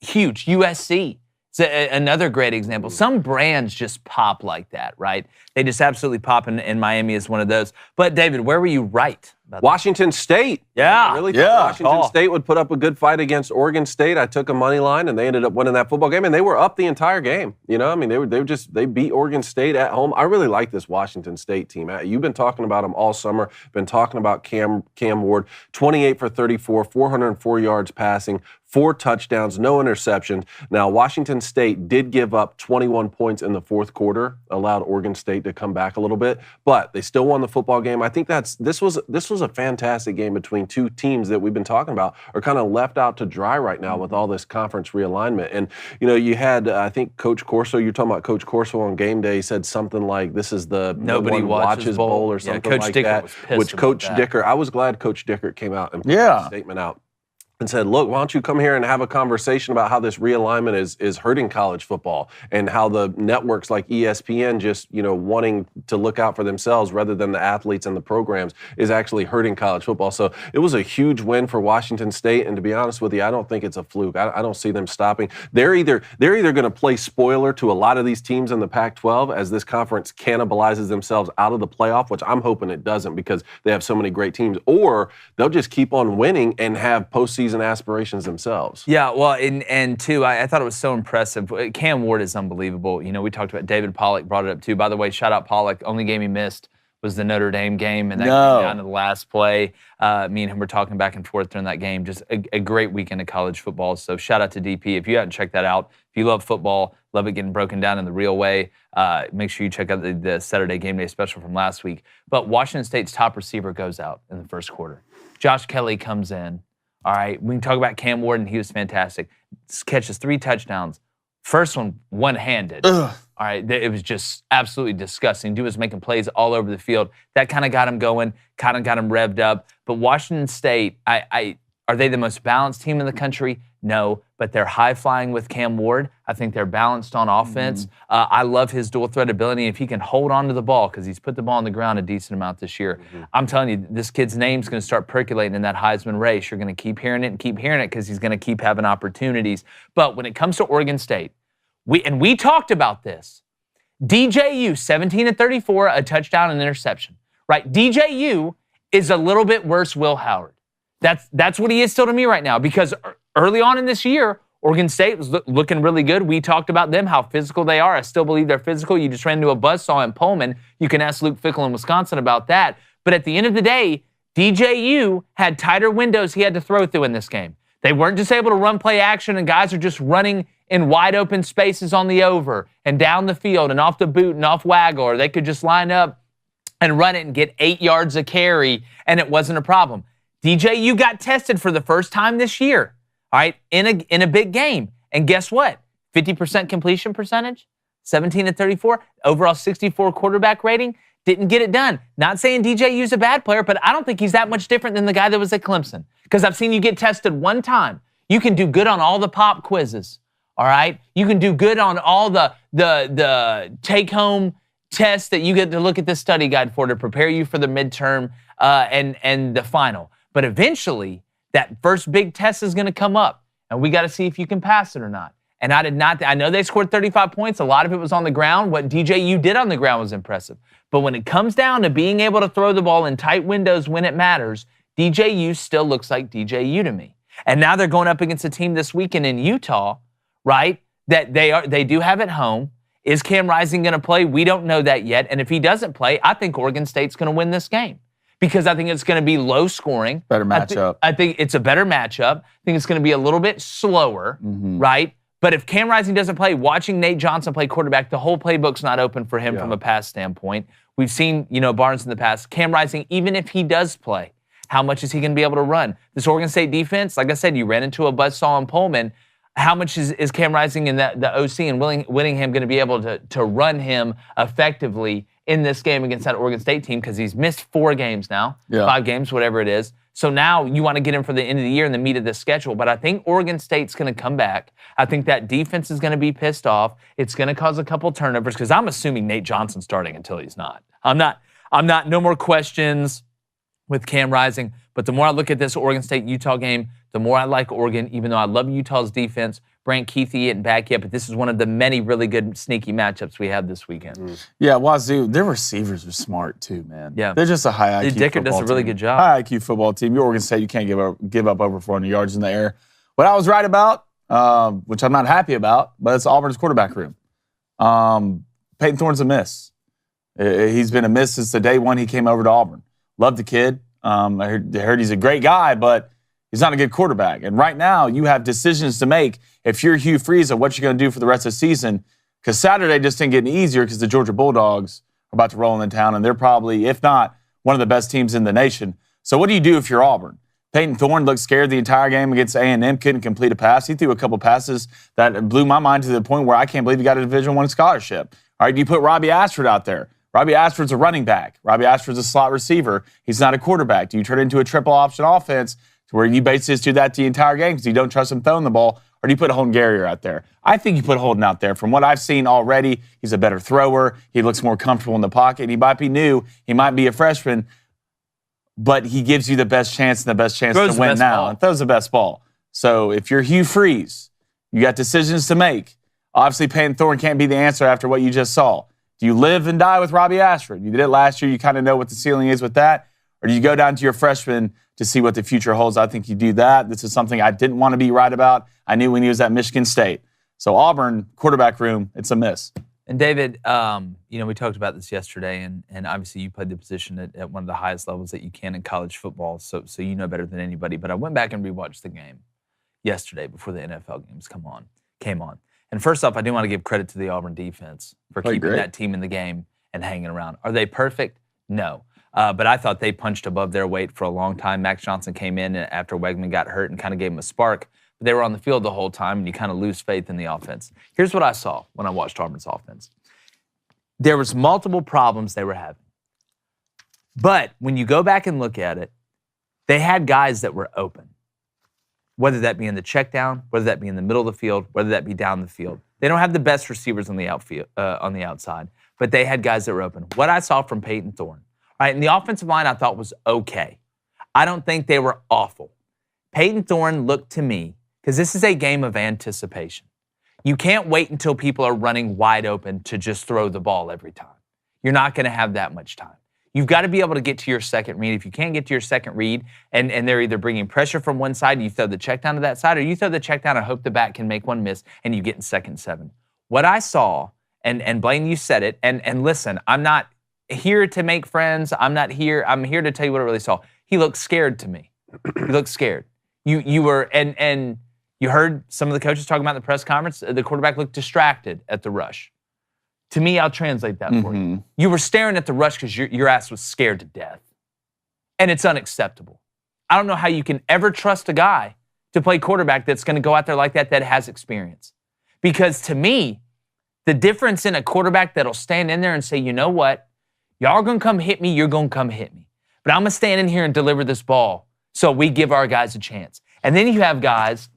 huge. USC is another great example. Some brands just pop like that, right? They just absolutely pop, and Miami is one of those. But, David, where were you right about that? Washington State. Yeah. I really thought Washington State would put up a good fight against Oregon State. I took a money line, and they ended up winning that football game, and they were up the entire game. You know, I mean, they beat Oregon State at home. I really like this Washington State team. You've been talking about them all summer. Been talking about Cam Ward, 28 for 34, 404 yards passing, 4 touchdowns, no interceptions. Now, Washington State did give up 21 points in the fourth quarter, allowed Oregon State to come back a little bit, but they still won the football game. I think this was a fantastic game between 2 teams that we've been talking about are kind of left out to dry right now with all this conference realignment. And, you know, you had, I think, Coach Corso, you're talking about Coach Corso on game day, said something like, this is the Nobody watches bowl or something Coach like Dicker that. was pissed Which about Coach that. Dicker, I was glad Coach Dicker came out and put that statement out and said, look, why don't you come here and have a conversation about how this realignment is hurting college football and how the networks like ESPN just, you know, wanting to look out for themselves rather than the athletes and the programs is actually hurting college football. So it was a huge win for Washington State. And to be honest with you, I don't think it's a fluke. I don't see them stopping. They're either going to play spoiler to a lot of these teams in the Pac-12 as this conference cannibalizes themselves out of the playoff, which I'm hoping it doesn't because they have so many great teams, or they'll just keep on winning and have postseason aspirations themselves. Yeah, well, and too, I thought it was so impressive. Cam Ward is unbelievable. You know, we talked about David Pollock, brought it up too. By the way, shout out Pollock. Only game he missed was the Notre Dame game, and that came down to the last play. Me and him were talking back and forth during that game. Just a great weekend of college football. So shout out to DP. If you haven't checked that out, if you love football, love it getting broken down in the real way, make sure you check out the Saturday Game Day special from last week. But Washington State's top receiver goes out in the first quarter. Josh Kelly comes in. All right, we can talk about Cam Warden. He was fantastic. Catches 3 touchdowns. First one, one-handed. All right, it was just absolutely disgusting. Dude was making plays all over the field. That kind of got him going, kind of got him revved up. But Washington State, are they the most balanced team in the country? No, but they're high-flying with Cam Ward. I think they're balanced on offense. I love his dual-threat ability. If he can hold on to the ball, because he's put the ball on the ground a decent amount this year, I'm telling you, this kid's name's going to start percolating in that Heisman race. You're going to keep hearing it and keep hearing it because he's going to keep having opportunities. But when it comes to Oregon State, we talked about this. DJU, 17-34, a touchdown and interception. Right? DJU is a little bit worse Will Howard. That's what he is still to me right now, because early on in this year, Oregon State was looking really good. We talked about them, how physical they are. I still believe they're physical. You just ran into a buzzsaw in Pullman. You can ask Luke Fickell in Wisconsin about that. But at the end of the day, DJU had tighter windows he had to throw through in this game. They weren't just able to run play action, and guys are just running in wide open spaces on the over and down the field and off the boot and off waggle, or they could just line up and run it and get 8 yards a carry, and it wasn't a problem. DJU got tested for the first time this year, all right, in a big game. And guess what? 50% completion percentage, 17-34, overall 64 quarterback rating, didn't get it done. Not saying DJU's a bad player, but I don't think he's that much different than the guy that was at Clemson, because I've seen you get tested one time. You can do good on all the pop quizzes, all right? You can do good on all the take-home tests that you get to look at the study guide for to prepare you for the midterm and the final. But eventually, that first big test is going to come up, and we got to see if you can pass it or not. And I know they scored 35 points. A lot of it was on the ground. What DJU did on the ground was impressive. But when it comes down to being able to throw the ball in tight windows when it matters, DJU still looks like DJU to me. And now they're going up against a team this weekend in Utah, right, that they do have at home. Is Cam Rising going to play? We don't know that yet. And if he doesn't play, I think Oregon State's going to win this game, because I think it's going to be low scoring. Better matchup. I think it's a better matchup. I think it's going to be a little bit slower, right? But if Cam Rising doesn't play, watching Nate Johnson play quarterback, the whole playbook's not open for him from a pass standpoint. We've seen, Barnes in the past. Cam Rising, even if he does play, how much is he going to be able to run? This Oregon State defense, like I said, you ran into a buzzsaw in Pullman. How much is Cam Rising and the OC and Whittingham going to be able to run him effectively in this game against that Oregon State team? Because he's missed 4 games now, 5 games, whatever it is. So now you want to get him for the end of the year in the meat of the schedule. But I think Oregon State's going to come back. I think that defense is going to be pissed off. It's going to cause a couple turnovers, because I'm assuming Nate Johnson's starting until he's not. I'm not. No more questions with Cam Rising. But the more I look at this Oregon State-Utah game, the more I like Oregon, even though I love Utah's defense. Brant Keithy isn't back yet, but this is one of the many really good sneaky matchups we have this weekend. Yeah, Wazoo, their receivers are smart too, man. Yeah. They're just a high IQ Dicker football does a really team. good job. High IQ football team. Your Oregon State, you can't give up over 400 yards in the air. What I was right about, which I'm not happy about, but it's Auburn's quarterback room. Peyton Thorne's a miss. He's been a miss since the day one he came over to Auburn. Love the kid. I heard he's a great guy, but he's not a good quarterback. And right now, you have decisions to make if you're Hugh Freeze of what you're going to do for the rest of the season, because Saturday just didn't get any easier because the Georgia Bulldogs are about to roll into town, and they're probably, if not, one of the best teams in the nation. So what do you do if you're Auburn? Peyton Thorne looked scared the entire game against A&M, couldn't complete a pass. He threw a couple passes that blew my mind to the point where I can't believe he got a Division I scholarship. All right, do you put Robbie Ashford out there? Robbie Ashford's a running back. Robbie Ashford's a slot receiver. He's not a quarterback. Do you turn it into a triple option offense to where you basically just do that the entire game because you don't trust him throwing the ball? Or do you put Holden Garrier out there? I think you put Holden out there. From what I've seen already, he's a better thrower. He looks more comfortable in the pocket. He might be new. He might be a freshman. But he gives you the best chance and the best chance to win now. And throws the best ball. So if you're Hugh Freeze, you got decisions to make. Obviously, Peyton Thorne can't be the answer after what you just saw. Do you live and die with Robbie Ashford? You did it last year. You kind of know what the ceiling is with that. Or do you go down to your freshman to see what the future holds? I think you do that. This is something I didn't want to be right about. I knew when he was at Michigan State. So Auburn, quarterback room, it's a miss. And David, we talked about this yesterday, and obviously you played the position at one of the highest levels that you can in college football, so you know better than anybody. But I went back and rewatched the game yesterday before the NFL games came on. And first off, I do want to give credit to the Auburn defense for keeping that team in the game and hanging around. Are they perfect? No. But I thought they punched above their weight for a long time. Max Johnson came in after Wegman got hurt and kind of gave him a spark. But they were on the field the whole time, and you kind of lose faith in the offense. Here's what I saw when I watched Auburn's offense. There was multiple problems they were having. But when you go back and look at it, they had guys that were open, whether that be in the check down, whether that be in the middle of the field, whether that be down the field. They don't have the best receivers on the outfield, on the outside, but they had guys that were open. What I saw from Peyton Thorne, all right, and the offensive line I thought was okay. I don't think they were awful. Peyton Thorne looked to me, because this is a game of anticipation. You can't wait until people are running wide open to just throw the ball every time. You're not going to have that much time. You've got to be able to get to your second read. If you can't get to your second read and they're either bringing pressure from one side and you throw the check down to that side, or you throw the check down and hope the back can make one miss and you get in 2nd and 7. What I saw, and Blaine, you said it, and listen, I'm not here to make friends. I'm here to tell you what I really saw. He looked scared to me. He looked scared. You were, and you heard some of the coaches talking about in the press conference, the quarterback looked distracted at the rush. To me, I'll translate that for you. You were staring at the rush because your ass was scared to death. And it's unacceptable. I don't know how you can ever trust a guy to play quarterback that's going to go out there like that has experience. Because to me, the difference in a quarterback that'll stand in there and say, you know what, y'all are going to come hit me, you're going to come hit me. But I'm going to stand in here and deliver this ball so we give our guys a chance. And then you have guys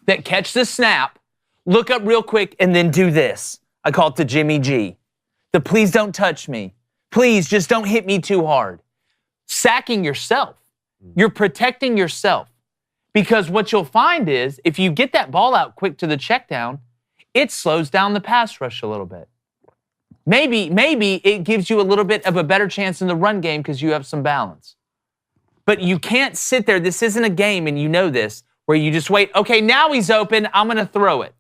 that catch the snap, look up real quick, and then do this. I call it the Jimmy G. The please don't touch me. Please just don't hit me too hard. Sacking yourself. You're protecting yourself. Because what you'll find is if you get that ball out quick to the check down, it slows down the pass rush a little bit. Maybe it gives you a little bit of a better chance in the run game because you have some balance. But you can't sit there. This isn't a game, and you know this, where you just wait. Okay, now he's open. I'm going to throw it.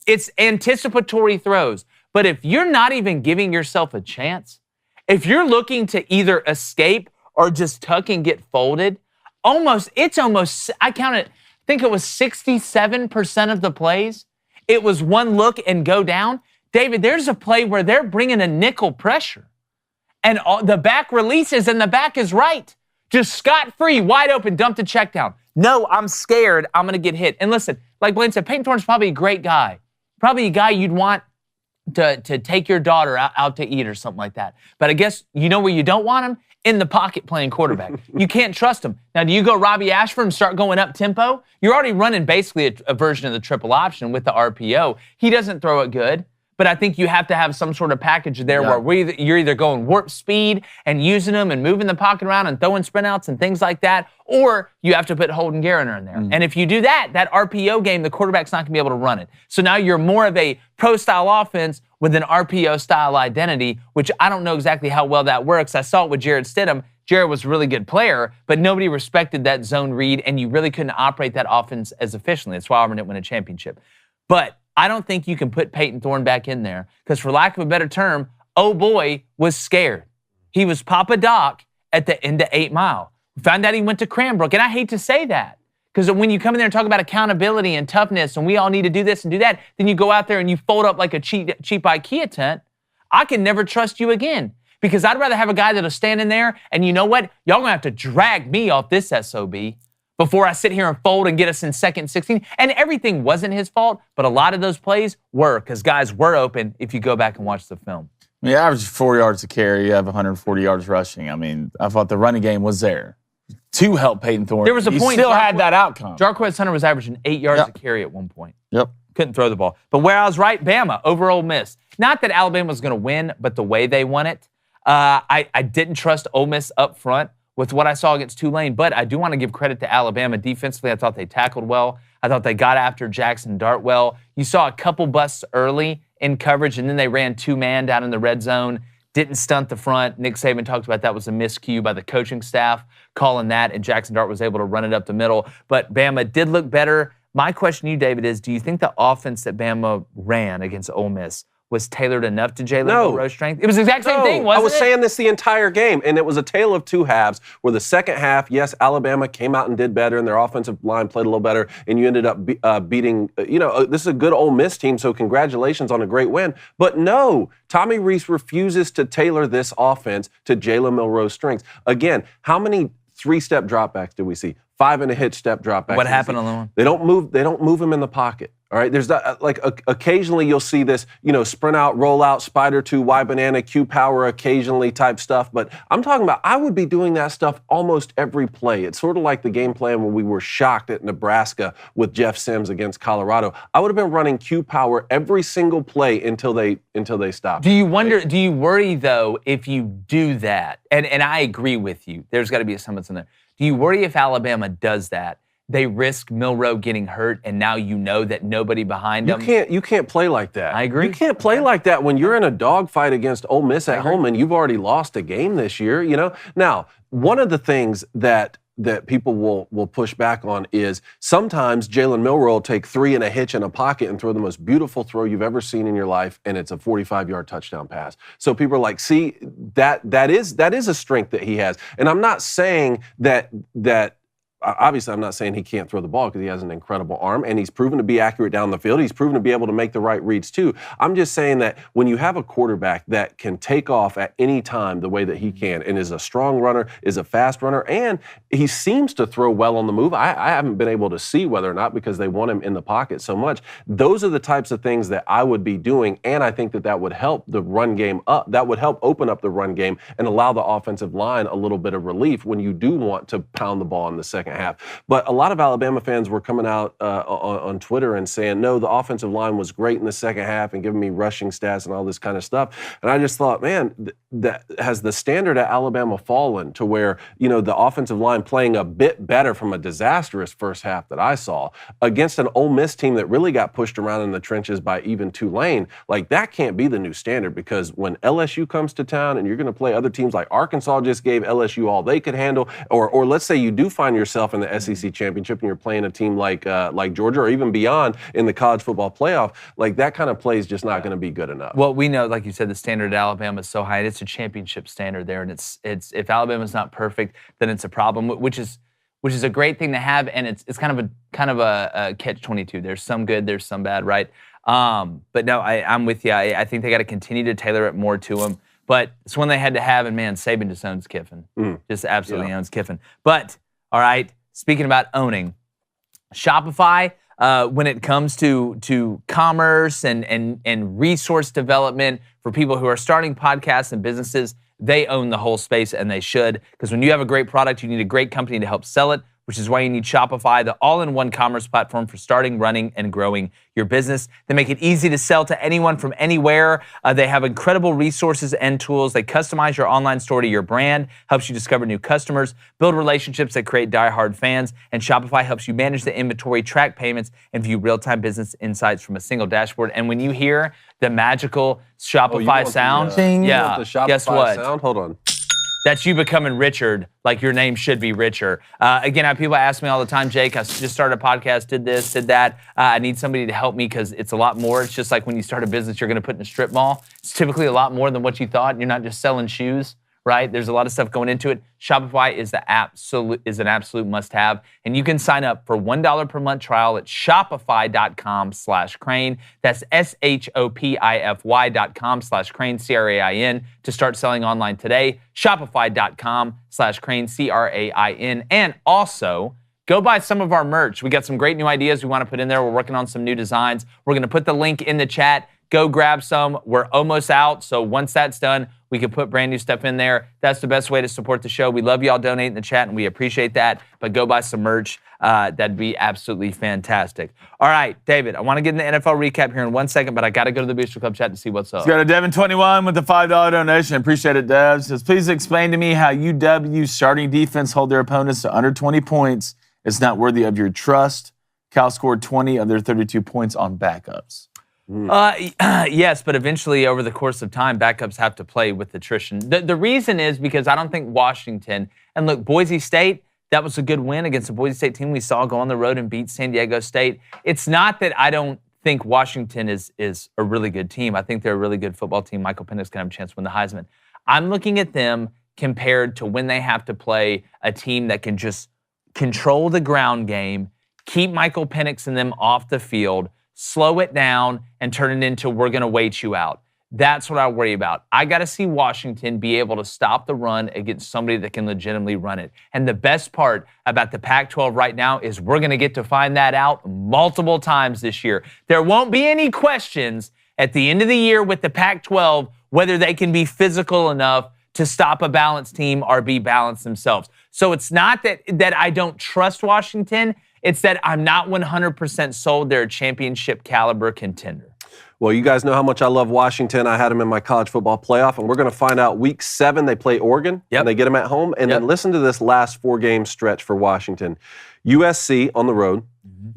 It's anticipatory throws. But if you're not even giving yourself a chance, if you're looking to either escape or just tuck and get folded, I counted, I think it was 67% of the plays. It was one look and go down. David, there's a play where they're bringing a nickel pressure. And the back releases and the back is right. Just scot-free, wide open, dump the check down. No, I'm scared. I'm going to get hit. And listen, like Blaine said, Peyton Thorne's probably a great guy. Probably a guy you'd want to take your daughter out to eat or something like that. But I guess you know where you don't want him? In the pocket playing quarterback. You can't trust him. Now, do you go Robbie Ashford and start going up tempo? You're already running basically a version of the triple option with the RPO. He doesn't throw it good. But I think you have to have some sort of package there where you're either going warp speed and using them and moving the pocket around and throwing sprint outs and things like that, or you have to put Holden Gariner in there. And if you do that RPO game, the quarterback's not going to be able to run it. So now you're more of a pro-style offense with an RPO-style identity, which I don't know exactly how well that works. I saw it with Jarrett Stidham. Jarrett was a really good player, but nobody respected that zone read, and you really couldn't operate that offense as efficiently. That's why Auburn didn't win a championship. But I don't think you can put Peyton Thorne back in there because, for lack of a better term, oh boy was scared. He was Papa Doc at the end of 8 Mile. We found out he went to Cranbrook, and I hate to say that because when you come in there and talk about accountability and toughness and we all need to do this and do that, then you go out there and you fold up like a cheap IKEA tent. I can never trust you again because I'd rather have a guy that'll stand in there and you know what? Y'all going to have to drag me off this SOB before I sit here and fold and get us in 2nd and 16. And everything wasn't his fault, but a lot of those plays were because guys were open if you go back and watch the film. I mean, average 4 yards a carry, you have 140 yards rushing. I mean, I thought the running game was there to help Peyton Thorne. There was a point. He still had that outcome. Jarquez Hunter was averaging 8 yards a carry at one point. Yep. Couldn't throw the ball. But where I was right, Bama over Ole Miss. Not that Alabama was going to win, but the way they won it. I didn't trust Ole Miss up front with what I saw against Tulane, but I do want to give credit to Alabama defensively. I thought they tackled well. I thought they got after Jackson Dart well. You saw a couple busts early in coverage, and then they ran 2-man down in the red zone. Didn't stunt the front. Nick Saban talked about that was a miscue by the coaching staff calling that, and Jackson Dart was able to run it up the middle. But Bama did look better. My question to you, David, is do you think the offense that Bama ran against Ole Miss was tailored enough to Jalen No. Milroe's strength? It was the exact same thing, wasn't it? I was saying this the entire game, and it was a tale of two halves where the second half, yes, Alabama came out and did better, and their offensive line played a little better, and you ended up beating, this is a good Ole Miss team, so congratulations on a great win. But no, Tommy Rees refuses to tailor this offense to Jalen Milroe's strengths. Again, how many three-step dropbacks did we see? 5 and a hitch step dropbacks. What happened on the one? They don't move him in the pocket. All right, there's that, occasionally you'll see this, sprint out, roll out, spider to Y banana, Q power occasionally type stuff. But I'm talking about, I would be doing that stuff almost every play. It's sort of like the game plan when we were shocked at Nebraska with Jeff Sims against Colorado. I would have been running Q power every single play until they stopped. Do you worry though, if you do that, and I agree with you, there's got to be a semblance in there. Do you worry if Alabama does that? They risk Milroe getting hurt, and now you know that nobody behind them. You can't play like that. I agree. You can't play like that when you're in a dogfight against Ole Miss at home and you've already lost a game this year. Now, one of the things that people will push back on is sometimes Jalen Milroe will take 3 and a hitch in a pocket and throw the most beautiful throw you've ever seen in your life, and it's a 45-yard touchdown pass. So people are like, see, that is a strength that he has. And I'm not saying that obviously, I'm not saying he can't throw the ball because he has an incredible arm, and he's proven to be accurate down the field. He's proven to be able to make the right reads, too. I'm just saying that when you have a quarterback that can take off at any time the way that he can and is a strong runner, is a fast runner, and he seems to throw well on the move. I haven't been able to see whether or not because they want him in the pocket so much. Those are the types of things that I would be doing, and I think that would help the run game up. That would help open up the run game and allow the offensive line a little bit of relief when you do want to pound the ball in the second half. But a lot of Alabama fans were coming out on Twitter and saying, no, the offensive line was great in the second half and giving me rushing stats and all this kind of stuff. And I just thought, man, that has the standard at Alabama fallen to where, the offensive line playing a bit better from a disastrous first half that I saw against an Ole Miss team that really got pushed around in the trenches by even Tulane. Like, that can't be the new standard, because when LSU comes to town and you're going to play other teams like Arkansas just gave LSU all they could handle, or let's say you do find yourself in the SEC championship and you're playing a team like Georgia or even beyond in the college football playoff, like that kind of play is just not going to be good enough. Well, we know, like you said, the standard at Alabama is so high. It's a championship standard there, and it's if Alabama's not perfect, then it's a problem, which is a great thing to have, and it's kind of a catch-22. There's some good, there's some bad, right? But no, I'm with you. I think they got to continue to tailor it more to them. But it's one they had to have, and man, Saban just owns Kiffin. Just absolutely owns Kiffin. But all right. Speaking about owning, Shopify, when it comes to commerce and resource development for people who are starting podcasts and businesses, they own the whole space, and they should. Because when you have a great product, you need a great company to help sell it, which is why you need Shopify, the all-in-one commerce platform for starting, running, and growing your business. They make it easy to sell to anyone from anywhere. They have incredible resources and tools. They customize your online store to your brand, helps you discover new customers, build relationships that create die-hard fans, and Shopify helps you manage the inventory, track payments, and view real-time business insights from a single dashboard. And when you hear the magical Shopify sound, the Shopify guess what? sound? Hold on. That's you becoming Richard, like your name should be richer. Again, people ask me all the time, Jake, I just started a podcast, did this, did that. I need somebody to help me because it's a lot more. It's just like when you start a business you're going to put in a strip mall. It's typically a lot more than what you thought. You're not just selling shoes, right? There's a lot of stuff going into it. Shopify is an absolute must-have, and you can sign up for $1 per month trial at shopify.com/Crane. That's shopify.com/Crane, CRAIN, to start selling online today. Shopify.com/Crane, CRAIN, and also go buy some of our merch. We got some great new ideas we want to put in there. We're working on some new designs. We're going to put the link in the chat. Go grab some. We're almost out, so once that's done, we can put brand new stuff in there. That's the best way to support the show. We love y'all donating in the chat, and we appreciate that. But go buy some merch. That'd be absolutely fantastic. All right, David, I want to get in the NFL recap here in 1 second, but I got to go to the Booster Club chat and see what's up. Let's go to Devin21 with the $5 donation. Appreciate it, Dev. Says, please explain to me how UW starting defense hold their opponents to under 20 points. It's not worthy of your trust. Cal scored 20 of their 32 points on backups. Yes, but eventually over the course of time, backups have to play with attrition. The reason is because I don't think Washington, and look, Boise State, that was a good win against the Boise State team we saw go on the road and beat San Diego State. It's not that I don't think Washington is a really good team. I think they're a really good football team. Michael Penix can have a chance to win the Heisman. I'm looking at them compared to when they have to play a team that can just control the ground game, keep Michael Penix and them off the field, slow it down, and turn it into we're going to wait you out. That's what I worry about. I got to see Washington be able to stop the run against somebody that can legitimately run it. And the best part about the Pac-12 right now is we're going to get to find that out multiple times this year. There won't be any questions at the end of the year with the Pac-12 whether they can be physical enough to stop a balanced team or be balanced themselves. So it's not that I don't trust Washington. It's that I'm not 100% sold they're a championship caliber contender. Well, you guys know how much I love Washington. I had them in my college football playoff, and we're going to find out week 7 they play Oregon, and they get them at home. And then listen to this last 4-game stretch for Washington. USC on the road,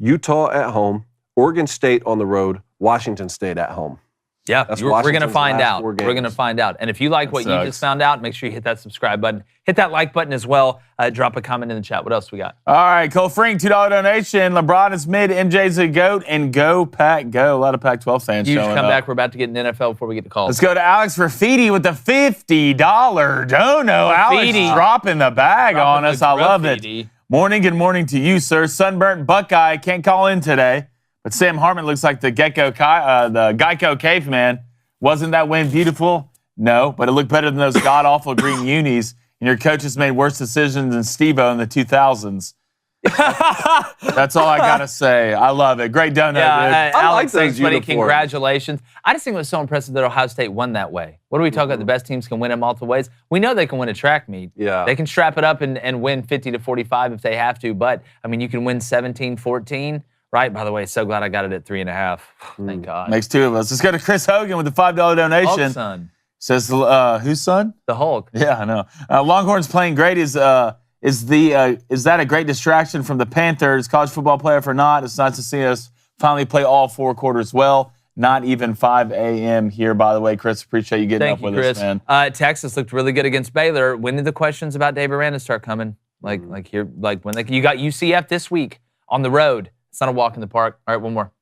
Utah at home, Oregon State on the road, Washington State at home. Yeah, we're going to find out. We're going to find out. And if you like what you just found out, make sure you hit that subscribe button. Hit that like button as well. Drop a comment in the chat. What else we got? All right, Cole Frink, $2 donation. LeBron is mid, MJ's a GOAT, and go Pac, go. A lot of Pac-12 fans You showing come up. back. We're about to get an NFL before we get to calls. Let's go to Alex Raffiti with the $50 dono. Alex dropping the bag on us. I love it. Morning, good morning to you, sir. Sunburnt Buckeye can't call in today, but Sam Hartman looks like the Geico caveman. Wasn't that win beautiful? No, but it looked better than those god-awful green unis, and your coaches made worse decisions than Steve-O in the 2000s. That's all I got to say. I love it. Great donut, dude. Alex, like thanks, those buddy. uniforms. Congratulations. I just think it was so impressive that Ohio State won that way. What are we talking about? The best teams can win in multiple ways. We know they can win a track meet. Yeah. They can strap it up and win 50-45 if they have to, but, I mean, you can win 17-14. Right, by the way, so glad I got it at 3.5. Thank God. Makes 2 of us. Let's go to Chris Hogan with the $5 donation. Hulk's son. Says, whose son? The Hulk. Yeah, I know. Longhorns playing great. Is that a great distraction from the Panthers? College football playoff or not? It's nice to see us finally play all 4 quarters well. Not even 5 a.m. here, by the way. Chris, appreciate you getting up with us, man. Texas looked really good against Baylor. When did the questions about Dave Aranda start coming? Like you got UCF this week on the road. It's not a walk in the park. All right, one more.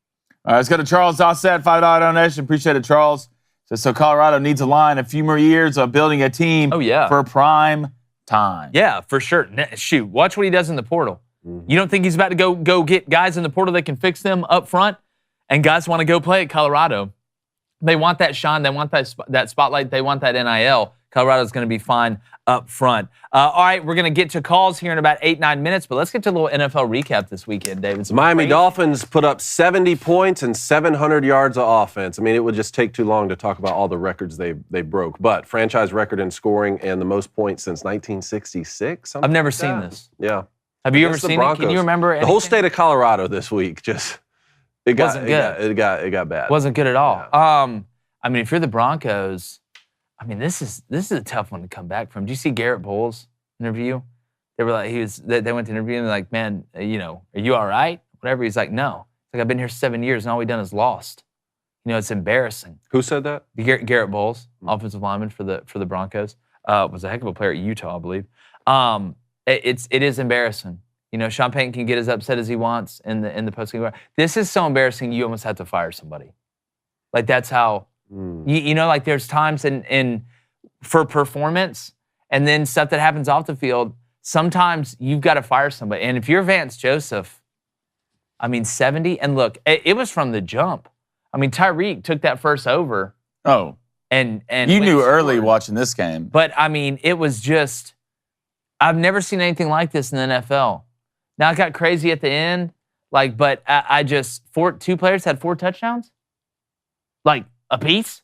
All right, let's go to Charles Dossett, $5 donation. Appreciate it, Charles. So Colorado needs a line, a few more years of building a team for prime time. Yeah, for sure. Shoot, watch what he does in the portal. You don't think he's about to go get guys in the portal that can fix them up front? And guys want to go play at Colorado. They want that shine. They want that spotlight. They want that NIL. Colorado's going to be fine up front. All right, we're going to get to calls here in about 8-9 minutes, but let's get to a little NFL recap this weekend, David. Miami Dolphins put up 70 points and 700 yards of offense. I mean, it would just take too long to talk about all the records they broke. But franchise record in scoring and the most points since 1966. I've never seen this. Yeah. Have you ever seen it? Can you remember anything? The whole state of Colorado this week just wasn't good. It got bad. Wasn't good at all. Yeah. I mean, if you're the Broncos, I mean, this is a tough one to come back from. Do you see Garrett Bowles' interview? They were like, they went to interview him, like, man, are you all right? Whatever. He's like, no. It's like, I've been here 7 years and all we've done is lost. It's embarrassing. Who said that? Garrett Bowles, offensive lineman for the Broncos, was a heck of a player at Utah, I believe. It is embarrassing. Sean Payton can get as upset as he wants in the post-game. This is so embarrassing. You almost have to fire somebody. Like, that's how. Like there's times for performance and then stuff that happens off the field, sometimes you've got to fire somebody. And if you're Vance Joseph, 70, and look, it was from the jump. Tyreek took that first over. Oh. And you knew early watching this game. But, it was just, I've never seen anything like this in the NFL. Now, it got crazy at the end, but two players had 4 touchdowns? A piece?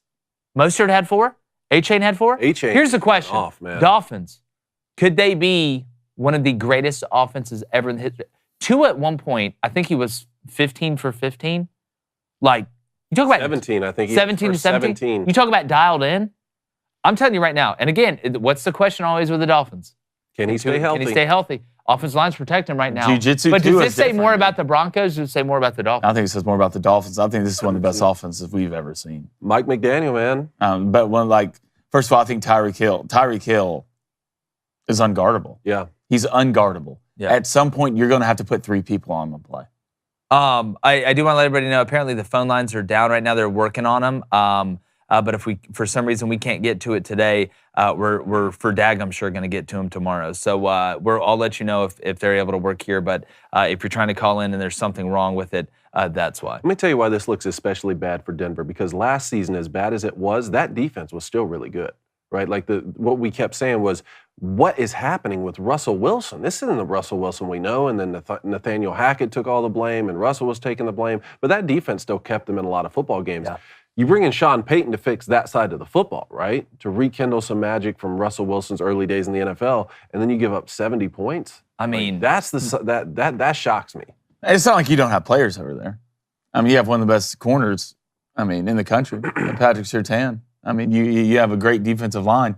Mostert had 4? A-Chain had 4? A-Chain. Here's the question. Dolphins. Could they be one of the greatest offenses ever in the history? Tua at one point, I think he was 15 for 15. You talk about 17, I think. 17 to 17. You talk about dialed in. I'm telling you right now. And again, what's the question always with the Dolphins? Can he stay healthy? Can he stay healthy? Offensive line's protecting him right now. Jiu-jitsu but too does is this say different, more about the Broncos or does it say more about the Dolphins? I think it says more about the Dolphins. I think this is one of the best offenses we've ever seen. Mike McDaniel, man. But first of all, I think Tyreek Hill is unguardable. Yeah. He's unguardable. Yeah. At some point, you're going to have to put 3 people on the play. I do want to let everybody know, apparently the phone lines are down right now. They're working on them. But if for some reason we can't get to it today, we're for dag, I'm sure, going to get to them tomorrow. So I'll let you know if they're able to work here. But if you're trying to call in and there's something wrong with it, that's why. Let me tell you why this looks especially bad for Denver, because last season, as bad as it was, that defense was still really good, right? Like what we kept saying was, what is happening with Russell Wilson? This isn't the Russell Wilson we know, and then Nathaniel Hackett took all the blame, and Russell was taking the blame, but that defense still kept them in a lot of football games. Yeah. You bring in Sean Payton to fix that side of the football, right? To rekindle some magic from Russell Wilson's early days in the NFL, and then you give up 70 points. I mean, that's that shocks me. It's not like you don't have players over there. I mean, you have one of the best corners, in the country, Patrick Surtain. I mean, you have a great defensive line.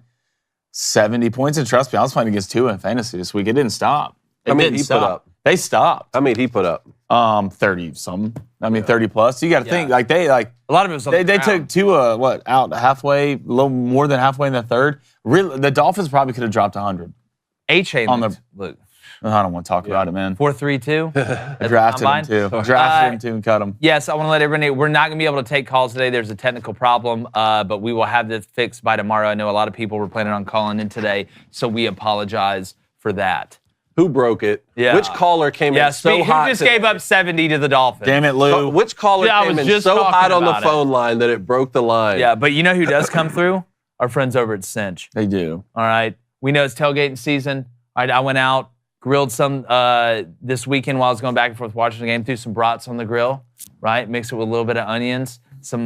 70 points, and trust me, I was playing against Tua in fantasy this week. It didn't stop. He put up. They stopped. He put up 30-something. 30 plus. You got to think a lot of it was on they took Tua out halfway, a little more than halfway in the third. Really, the Dolphins probably could have dropped 100. A-Chain on the look. I don't want to talk about it, man. 4-3-2. I drafted him too. Drafted him too and cut him. Yes, I want to let everybody know we're not going to be able to take calls today. There's a technical problem, but we will have this fixed by tomorrow. I know a lot of people were planning on calling in today, so we apologize for that. Who broke it? Yeah. Which caller came in so hot? Who just gave up 70 to the Dolphins? Damn it, Lou. Which caller came in so hot on the phone line that it broke the line? Yeah, but you know who does come through? Our friends over at Cinch. They do. All right. We know it's tailgating season. All right, I went out, grilled some this weekend while I was going back and forth watching the game, threw some brats on the grill, right? Mix it with a little bit of onions, some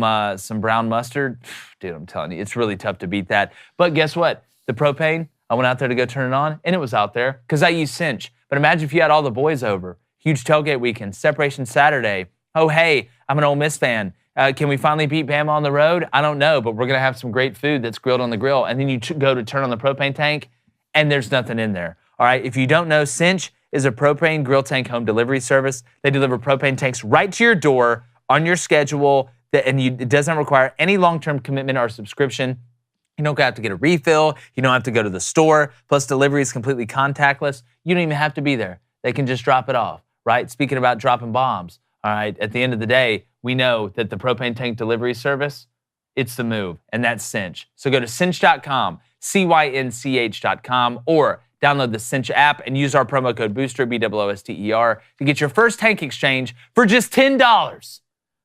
brown mustard. Dude, I'm telling you, it's really tough to beat that. But guess what? The propane, I went out there to go turn it on, and it was out there because I use Cinch. But imagine if you had all the boys over. Huge tailgate weekend, Separation Saturday. Oh, hey, I'm an Ole Miss fan. Can we finally beat Bama on the road? I don't know, but we're going to have some great food that's grilled on the grill. And then you go to turn on the propane tank, and there's nothing in there. All right, if you don't know, Cinch is a propane grill tank home delivery service. They deliver propane tanks right to your door on your schedule, and it doesn't require any long-term commitment or subscription. You don't have to get a refill. You don't have to go to the store. Plus, delivery is completely contactless. You don't even have to be there. They can just drop it off, right? Speaking about dropping bombs, all right, at the end of the day, we know that the propane tank delivery service, it's the move, and that's Cinch. So go to cinch.com, CYNCH.com, or download the Cinch app and use our promo code BOOSTER, BOOSTER, to get your first tank exchange for just $10.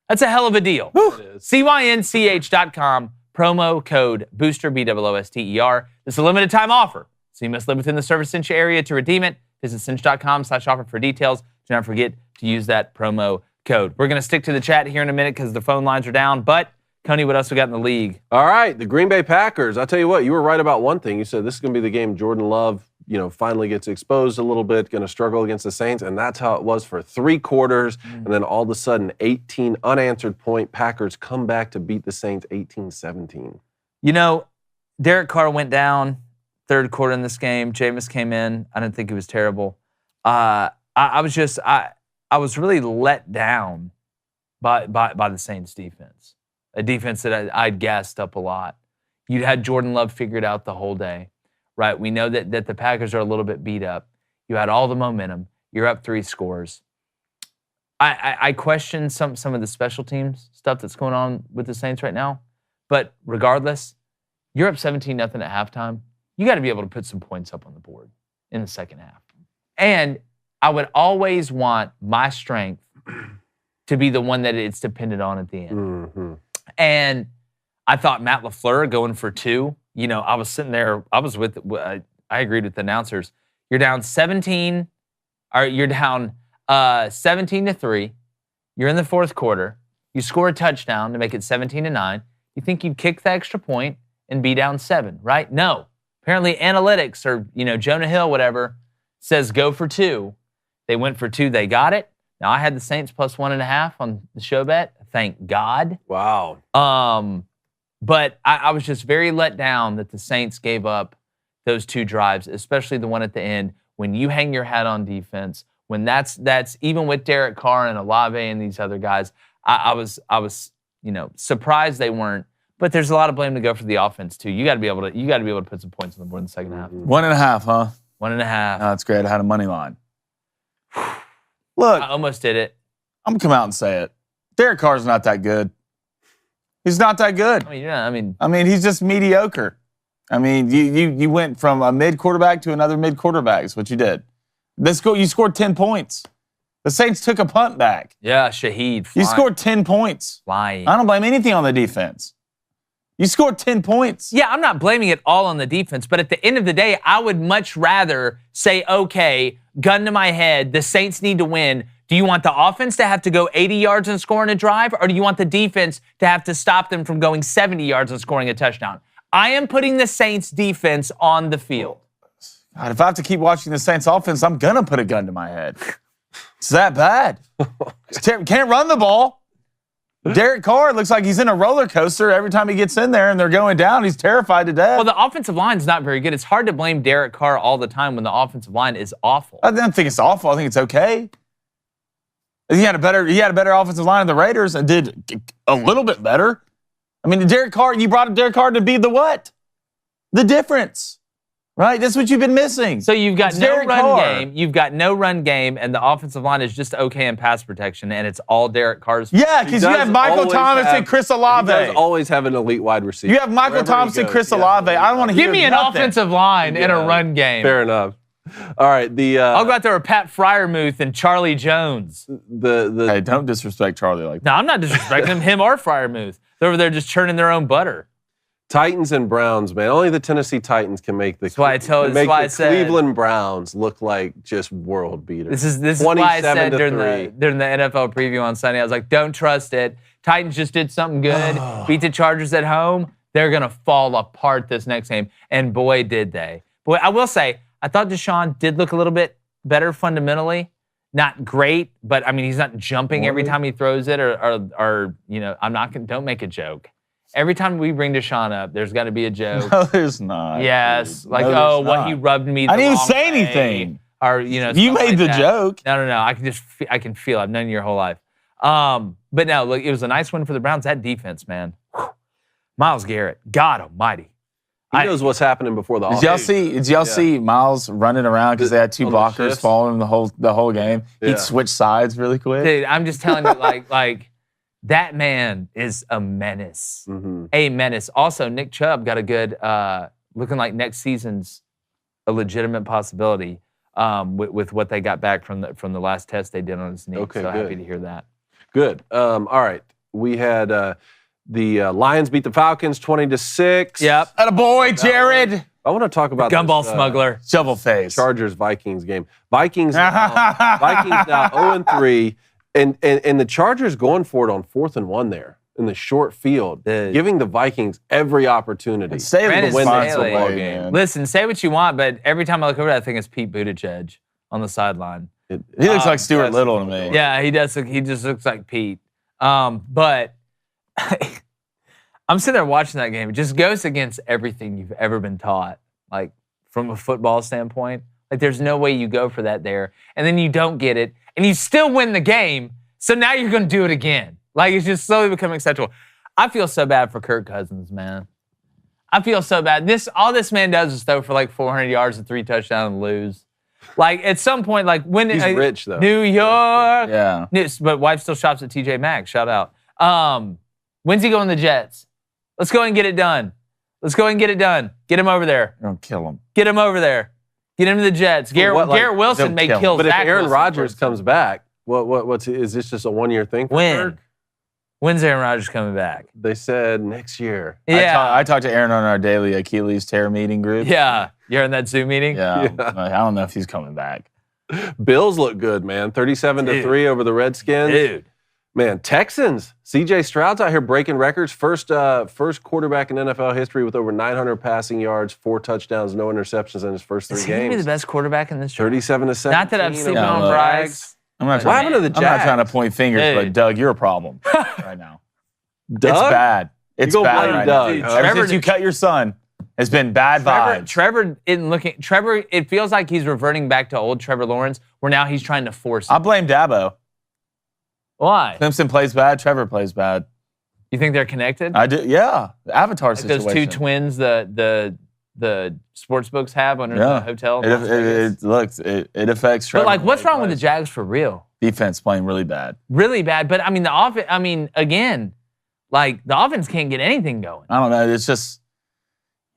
That's a hell of a deal. CYNCH.com, promo code BOOSTER, BOOSTER. This is a limited time offer, so you must live within the service Cinch area to redeem it. Visit cinch.com/offer for details. Do not forget to use that promo code. We're going to stick to the chat here in a minute because the phone lines are down, but Coney, what else we got in the league? All right, the Green Bay Packers. I'll tell you what, you were right about one thing. You said this is going to be the game Jordan Love, finally gets exposed a little bit, going to struggle against the Saints, and that's how it was for 3 quarters. And then all of a sudden, 18 unanswered point Packers come back to beat the Saints 18-17. Derek Carr went down third quarter in this game. Jameis came in. I didn't think he was terrible. I was really let down by the Saints defense. A defense that I'd gassed up a lot. You'd had Jordan Love figured out the whole day, right? We know that the Packers are a little bit beat up. You had all the momentum. You're up 3 scores. I question some of the special teams stuff that's going on with the Saints right now. But regardless, you're up 17-0 at halftime. You got to be able to put some points up on the board in the second half. And I would always want my strength to be the one that it's dependent on at the end. Mm-hmm. And I thought Matt LaFleur going for 2. I was sitting there. I agreed with the announcers. You're down 17, or you're down 17-3. You're in the fourth quarter. You score a touchdown to make it 17-9. You think you'd kick the extra point and be down 7, right? No. Apparently analytics or, Jonah Hill, whatever, says go for 2. They went for 2. They got it. Now, I had the Saints plus 1.5 on the show bet. Thank God. Wow. But I was just very let down that the Saints gave up those 2 drives, especially the one at the end. When you hang your hat on defense, when that's even with Derek Carr and Olave and these other guys, I was surprised they weren't. But there's a lot of blame to go for the offense too. You got to be able to put some points on the board in the second half. 1.5, huh? 1.5. That's great. I had a money line. Look, I almost did it. I'm going to come out and say it. Derek Carr's not that good. He's not that good. I mean, He's just mediocre. I mean, you went from a mid quarterback to another mid quarterback. Is what you did. You scored 10 points. The Saints took a punt back. Yeah, Shaheed. You scored 10 points. Flying. I don't blame anything on the defense. You scored 10 points. Yeah, I'm not blaming it all on the defense, but at the end of the day, I would much rather say, okay, gun to my head, the Saints need to win. Do you want the offense to have to go 80 yards and scoring a drive, or do you want the defense to have to stop them from going 70 yards and scoring a touchdown? I am putting the Saints defense on the field. God, if I have to keep watching the Saints offense, I'm going to put a gun to my head. It's that bad. Can't run the ball. Derek Carr looks like he's in a roller coaster every time he gets in there and they're going down. He's terrified to death. Well, the offensive line's not very good. It's hard to blame Derek Carr all the time when the offensive line is awful. I don't think it's awful. I think it's okay. He had a better offensive line than the Raiders and did a little bit better. I mean, Derek Carr, you brought Derek Carr to be the what? The difference. Right? That's what you've been missing. So you've got no Derek run Carr. game. You've got no run game, and the offensive line is just okay in pass protection, and it's all Derek Carr's. Yeah, because you have Michael Thomas and Chris Olave. He does always have an elite wide receiver. You have Michael Thomas and Chris Olave. I don't want to hear Give me an nothing. offensive line in a run game. Fair enough. All right, I'll go out there with Pat Fryermuth and Charlie Jones. Hey, don't disrespect Charlie like that. No, I'm not disrespecting him or Fryermuth. They're over there just churning their own butter. Titans and Browns, man. Only the Tennessee Titans can make the Cleveland Browns look like just world beaters. This is why I said during the NFL preview on Sunday, I was like, don't trust it. Titans just did something good, beat the Chargers at home. They're going to fall apart this next game. And boy, did they. Boy, I will say, I thought Deshaun did look a little bit better fundamentally. Not great, but I mean, he's not jumping every time he throws it or don't make a joke. Every time we bring Deshaun up, there's got to be a joke. No, there's not. Yes. Dude. Like, he rubbed me the I didn't wrong even say way. anything. Or, you made the joke. No. I can feel it. I've known you your whole life. But no, look, it was a nice win for the Browns. That defense, man. Whew. Myles Garrett, God almighty. He knows what's happening before the offense. Did y'all see Myles running around because they had two blockers following him the whole game? Yeah. He'd switch sides really quick. Dude, I'm just telling you, like that man is a menace. Mm-hmm. A menace. Also, Nick Chubb got a good, looking like next season's a legitimate possibility with what they got back from the last test they did on his knee. Okay, so good. happy to hear that. Good. All right. We had the Lions beat the Falcons 20-6. Yep. Attaboy, Jared. I want to talk about Gumball this, smuggler. Shovel face. Chargers-Vikings game. Vikings now 0-3. And the Chargers going for it on 4th and 1 there in the short field, giving the Vikings every opportunity to win this football game. Listen, say what you want, but every time I look over that, I think it's Pete Buttigieg on the sideline. He looks like Stuart Little to me. Yeah, he does. He just looks like Pete. But I'm sitting there watching that game. It just goes against everything you've ever been taught, like from a football standpoint. Like there's no way you go for that there, and then you don't get it, and you still win the game. So now you're going to do it again. Like it's just slowly becoming acceptable. I feel so bad for Kirk Cousins, man. I feel so bad. All this man does is throw for like 400 yards and 3 touchdowns and lose. Like at some point, like when he's rich though. New York, yeah. But wife still shops at TJ Maxx. Shout out. When's he going to the Jets? Let's go and get it done. Let's go and get it done. Get him over there. You're gonna kill him. Get him over there. Get him to the Jets. Garrett Wilson may kill. But Zach if Aaron Wilson Rodgers comes back, is this just a 1-year thing for Kirk? When's Aaron Rodgers coming back? They said next year. Yeah. I talked to Aaron on our daily Achilles tear meeting group. Yeah. You're in that Zoom meeting? Yeah. I don't know if he's coming back. Bills look good, man. 37-3 over the Redskins. Dude. Man, Texans. C.J. Stroud's out here breaking records. First quarterback in NFL history with over 900 passing yards, 4 touchdowns, no interceptions in his first 3 Is he games. gonna be the best quarterback in this draft? 37-17. Not that I'm sleeping over on the Braggs. Jags. I'm not What happened to the Jags? I'm not trying to point fingers, Dude. but Doug, you're a problem right now. Doug? It's bad. It's You go bad blame right Doug, now. huh? Ever Trevor since you cut your son, it's been bad vibes. Trevor isn't looking. Trevor, it feels like he's reverting back to old Trevor Lawrence, where now he's trying to force it. I blame Dabo. Why? Clemson plays bad. Trevor plays bad. You think they're connected? I do. Yeah, the Avatar Like situation. those 2 twins the sports books have under the hotel. in Las Vegas? It affects Trevor. But like, what's when he wrong with the plays. Jags for real? Defense playing really bad. Really bad. But, I mean, the offense, again, like, the offense can't get anything going. I don't know. It's just,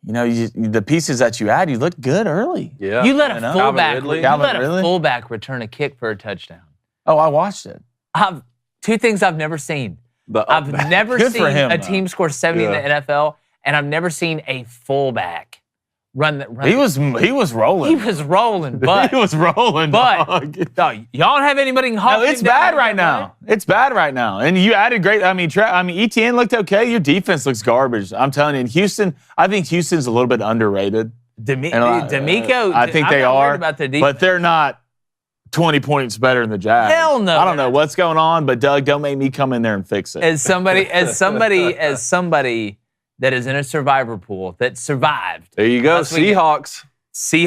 the pieces that you add, you look good early. Yeah. You let a fullback, Calvin Ridley? fullback return a kick for a touchdown. Oh, I watched it. Two things I've never seen. I've never Good seen for him, a though. team score 70 in the NFL, and I've never seen a fullback run. He was rolling. He was rolling, but he was rolling. But y'all don't have anybody. No, it's bad right now. It's bad right now. And you added great. Etienne looked okay. Your defense looks garbage. I'm telling you. In Houston, I think Houston's a little bit underrated. D'Amico. I think they are, but they're not 20 points better than the Jags. Hell no. I don't know what's going on, but Doug, don't make me come in there and fix it. As somebody that is in a survivor pool that survived. There you go, Seahawks.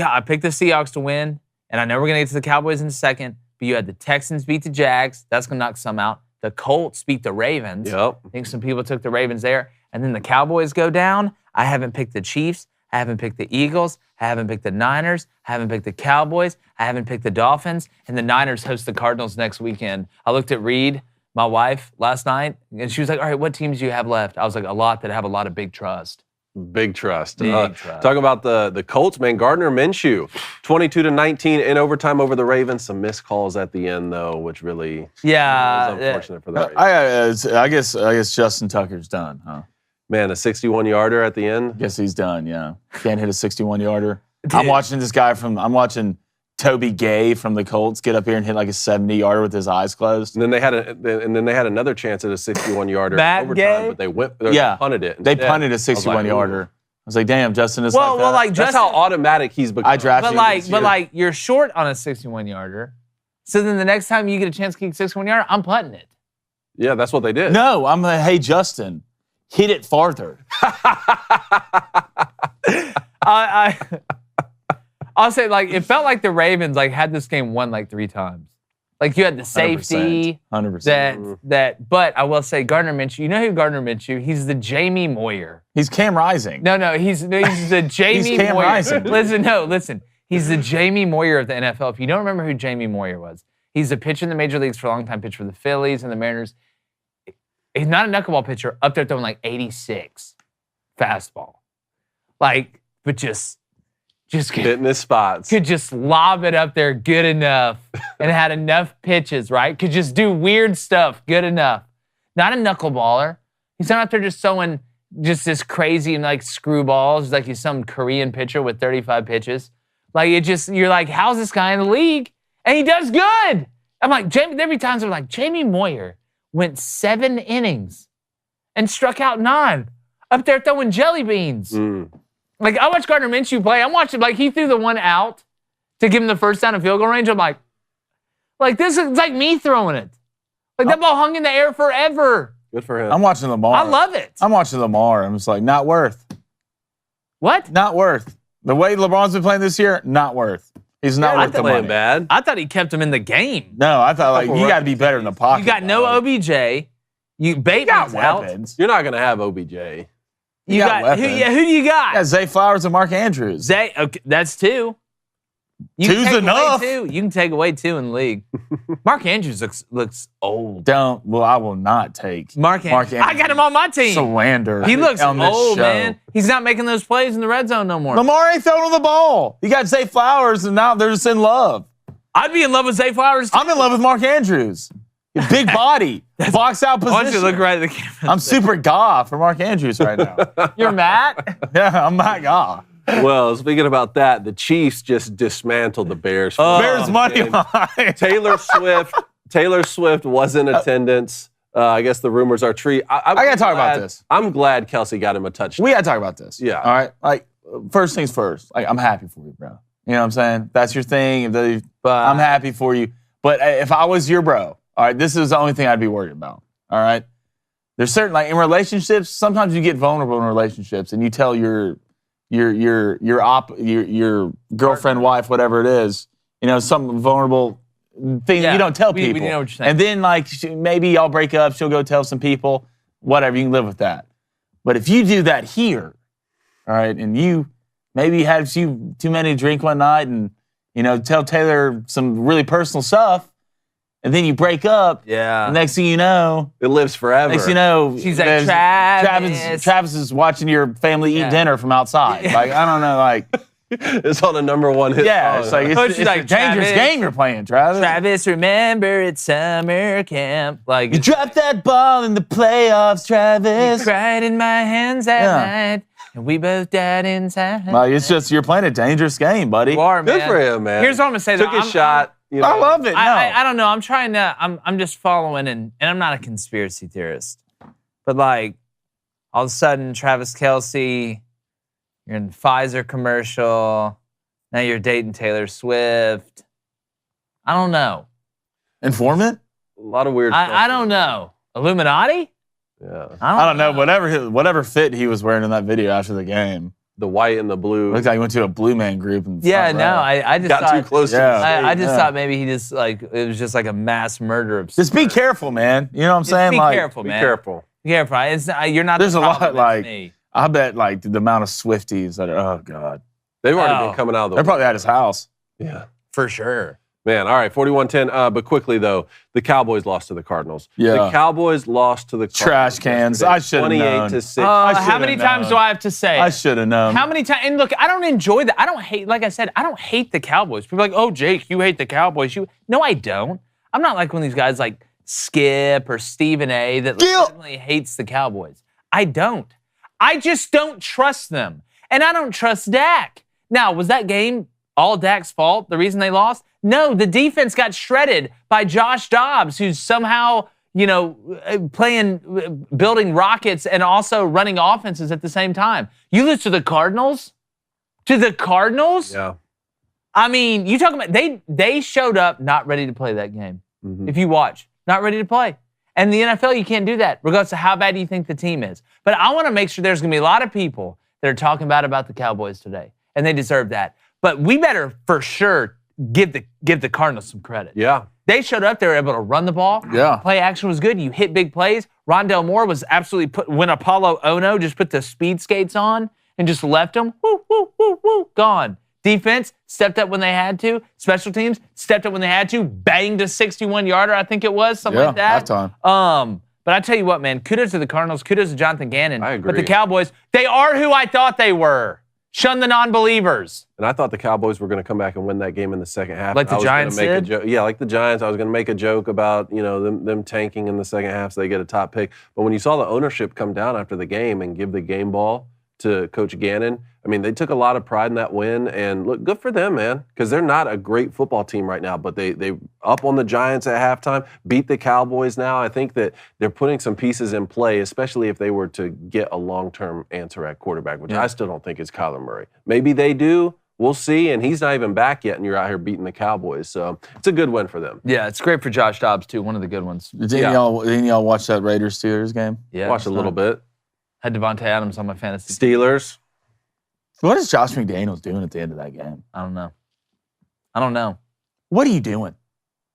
I picked the Seahawks to win, and I know we're going to get to the Cowboys in a second, but you had the Texans beat the Jags. That's going to knock some out. The Colts beat the Ravens. Yep. I think some people took the Ravens there. And then the Cowboys go down. I haven't picked the Chiefs. I haven't picked the Eagles. I haven't picked the Niners. I haven't picked the Cowboys. I haven't picked the Dolphins. And the Niners host the Cardinals next weekend. I looked at Reed, my wife, last night, and she was like, all right, what teams do you have left? I was like, a lot that have a lot of big trust. Big trust. Big trust. Talk about the Colts, man. Gardner Minshew, 22-19 in overtime over the Ravens. Some missed calls at the end, though, which really was unfortunate for the Ravens. I guess Justin Tucker's done, huh? Man, a 61-yarder at the end. Guess he's done, yeah. Can't hit a 61-yarder. I'm watching Toby Gay from the Colts get up here and hit like a 70-yarder with his eyes closed. And then they had another chance at a 61-yarder Matt overtime, Gay? but they punted it. They punted a 61-yarder. I was like, damn, Justin is like that. Well, like That's how automatic he's become. I drafted but like you're short on a 61-yarder. So then the next time you get a chance to kick 61-yarder, I'm putting it. Yeah, that's what they did. No, I'm like, hey, Justin, hit it farther. I'll say, like, it felt like the Ravens like had this game won like 3 times. Like you had the safety, 100%. But I will say Gardner Minshew. You know who Gardner Minshew? He's the Jamie Moyer. He's Cam Rising. No, he's the Jamie He's Cam Moyer. Rising. Listen. He's the Jamie Moyer of the NFL. If you don't remember who Jamie Moyer was, he's a pitcher in the major leagues for a long time. Pitched for the Phillies and the Mariners. He's not a knuckleball pitcher. Up there throwing like 86 fastball, like, but just hitting his spots. Could just lob it up there good enough and had enough pitches, right? Could just do weird stuff good enough. Not a knuckleballer. He's not out there just throwing just this crazy and like screwballs, like he's some Korean pitcher with 35 pitches. Like you're like, how's this guy in the league? And he does good. I'm like, there'd be times I'm like, Jamie Moyer went 7 innings and struck out 9. Up there throwing jelly beans. Like, I watched Gardner Minshew play. I'm watching, like, he threw the one out to give him the first down in field goal range. I'm like this is like me throwing it. Like, that ball hung in the air forever. Good for him. I'm watching Lamar. I love it. I'm watching Lamar. I'm just like, not worth. What? Not worth. The way LeBron's been playing this year, not worth. He's not worth the money. Bad. I thought he kept him in the game. No, I thought, like, you got to be better in the pocket. You got no OBJ. Bateman's out. You're not going to have OBJ. You got who do you got? Yeah, Zay Flowers and Mark Andrews. Okay, that's 2. Two's enough. You can take away 2 in the league. Mark Andrews looks old. I will not take Mark Andrews. I got him on my team. Slander. He looks on this old, show. man. He's not making those plays in the red zone no more. Lamar ain't throwing the ball. You got Zay Flowers, and now they're just in love. I'd be in love with Zay Flowers, too. I'm in love with Mark Andrews. Big body, box out position. Why don't you look right at the camera? I'm super goth for Mark Andrews right now. You're Matt? Yeah, I'm Matt goth. Well, speaking about that, the Chiefs just dismantled the Bears. Bears money line. Taylor Swift was in attendance. I guess the rumors are true. I got to talk about this. I'm glad Kelsey got him a touchdown. We got to talk about this. Yeah. All right. Like, first things first. Like, I'm happy for you, bro. You know what I'm saying? That's your thing. I'm happy for you. But if I was your bro, all right, this is the only thing I'd be worried about. All right. There's certain, like, in relationships, sometimes you get vulnerable in relationships, and you tell your girlfriend, wife, whatever it is, you know, some vulnerable thing that you don't tell people. We know what you're saying. And then, like, maybe y'all break up, she'll go tell some people, whatever, you can live with that. But if you do that here, all right, and you maybe had too many to drink one night and, you know, tell Taylor some really personal stuff, and then you break up. Yeah. And next thing you know, It lives forever. next thing you know, She's like, there's- Travis. Travis is watching your family eat Yeah. dinner from outside. Like, I don't know, like, It's on the #1 hit. yeah, song. it's like, Oh, it's she's a like, dangerous Travis. game you're playing, Travis. Travis, remember it's summer camp. Like, You dropped that ball in the playoffs, you Travis. cried in my hands that Yeah. night, and we both died inside. Like, it's just, you're playing a dangerous game, buddy. You are, man. Good for him, man. Here's what I'm gonna say. Took though. his shot. You know. I love it. No. I don't know. I'm trying to. I'm just following, and I'm not a conspiracy theorist, but like, all of a sudden, Travis Kelce, you're in the Pfizer commercial. Now you're dating Taylor Swift. I don't know. Informant? A lot of weird stuff. I don't know. Illuminati? Yeah. I don't know. Whatever fit he was wearing in that video after the game. The white and the blue. Looked like he went to a Blue Man group. In the Yeah, front no. row. I just got thought, too close to Yeah. the stage. I just Yeah. thought maybe he just like it was just like a mass murder of. Just be careful, man. You know what I'm saying? Be Like, careful, Be man. careful. Be careful. It's not, you're not. There's the a lot, problem, it's like- me. I bet like the amount of Swifties that are, oh God. They've already Oh. been coming out of the They're probably at his house. Yeah. For sure. Man, all right, 41-10. But quickly, though, the Cowboys lost to the Cardinals. Yeah. The Cowboys lost to the Cardinals. Trash cans. yesterday, I should've known. 28-6. How should've many times known. do I have to say? I should have known. How many times? And look, I don't enjoy that. I don't hate. Like I said, I don't hate the Cowboys. People are like, oh, Jake, you hate the Cowboys. No, I don't. I'm not like one of these guys like Skip or Stephen A. that legitimately hates the Cowboys. I don't. I just don't trust them, and I don't trust Dak. Now, was that game all Dak's fault? The reason they lost? No, the defense got shredded by Josh Dobbs, who's somehow, building rockets and also running offenses at the same time. You lose to the Cardinals? To the Cardinals? Yeah. I mean, you talking about they showed up not ready to play that game. Mhm. If you watch, not ready to play. And the NFL, you can't do that, regardless of how bad you think the team is. But I want to make sure there's going to be a lot of people that are talking about the Cowboys today, and they deserve that. But we better for sure give the Cardinals some credit. Yeah. They showed up. They were able to run the ball. Yeah. Play action was good. You hit big plays. Rondale Moore was absolutely when Apollo Ono just put the speed skates on and just left them. Woo, woo, woo, woo, gone. Defense stepped up when they had to. Special teams stepped up when they had to. Banged a 61-yarder, I think it was, something like that. Halftime. But I tell you what, man, kudos to the Cardinals. Kudos to Jonathan Gannon. I agree. But the Cowboys, they are who I thought they were. Shun the non-believers. And I thought the Cowboys were going to come back and win that game in the second half. Like the I was gonna Giants make a did? joke. Yeah, like the Giants. I was going to make a joke about, them tanking in the second half so they get a top pick. But when you saw the ownership come down after the game and give the game ball to Coach Gannon, I mean, they took a lot of pride in that win. And look, good for them, man, because they're not a great football team right now. But they up on the Giants at halftime, beat the Cowboys now. I think that they're putting some pieces in play, especially if they were to get a long-term answer at quarterback, which I still don't think is Kyler Murray. Maybe they do. We'll see. And he's not even back yet, and you're out here beating the Cowboys. So it's a good win for them. Yeah, it's great for Josh Dobbs, too. One of the good ones. Didn't y'all watch that Raiders-Steelers game? Yeah. Watch a little bit. Had Devontae Adams on my fantasy. Steelers. What is Josh McDaniels doing at the end of that game? I don't know. What are you doing?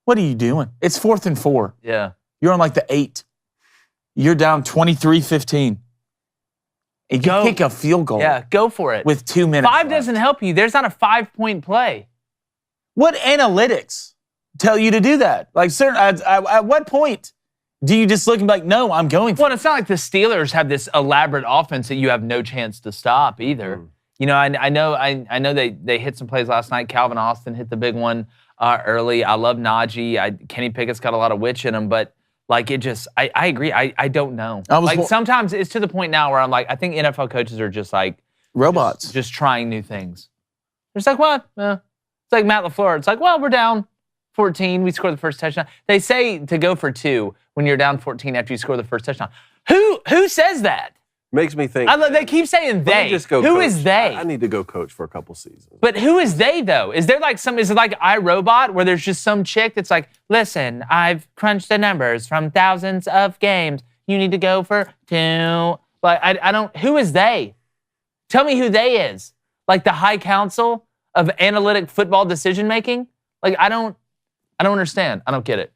It's 4th and 4. Yeah. You're on like the 8. You're down 23-15. And you Go. kick a field goal Yeah, go for it. with 2 minutes 5 left. doesn't help you. There's not a 5-point play. What analytics tell you to do that? Like, at what point do you just look and be like, no, I'm going for Well, it's not like the Steelers have this elaborate offense that you have no chance to stop either. I know they hit some plays last night. Calvin Austin hit the big one early. I love Najee. Kenny Pickett's got a lot of witch in him, but like it just, I agree. I don't know. Sometimes it's to the point now where I'm like, I think NFL coaches are just like robots. just trying new things. It's like, what? It's like Matt LaFleur. It's like, well, we're down 14. We scored the first touchdown. They say to go for 2 when you're down 14 after you score the first touchdown. Who says that? Makes me think. They keep saying let me they. just go Who coach. is they? I need to go coach for a couple seasons. But who is they though? Is there like is it like iRobot where there's just some chick that's like, listen, I've crunched the numbers from thousands of games. You need to go for 2. Like I don't. Who is they? Tell me who they is. Like the High Council of Analytic Football Decision Making. Like I don't understand. I don't get it.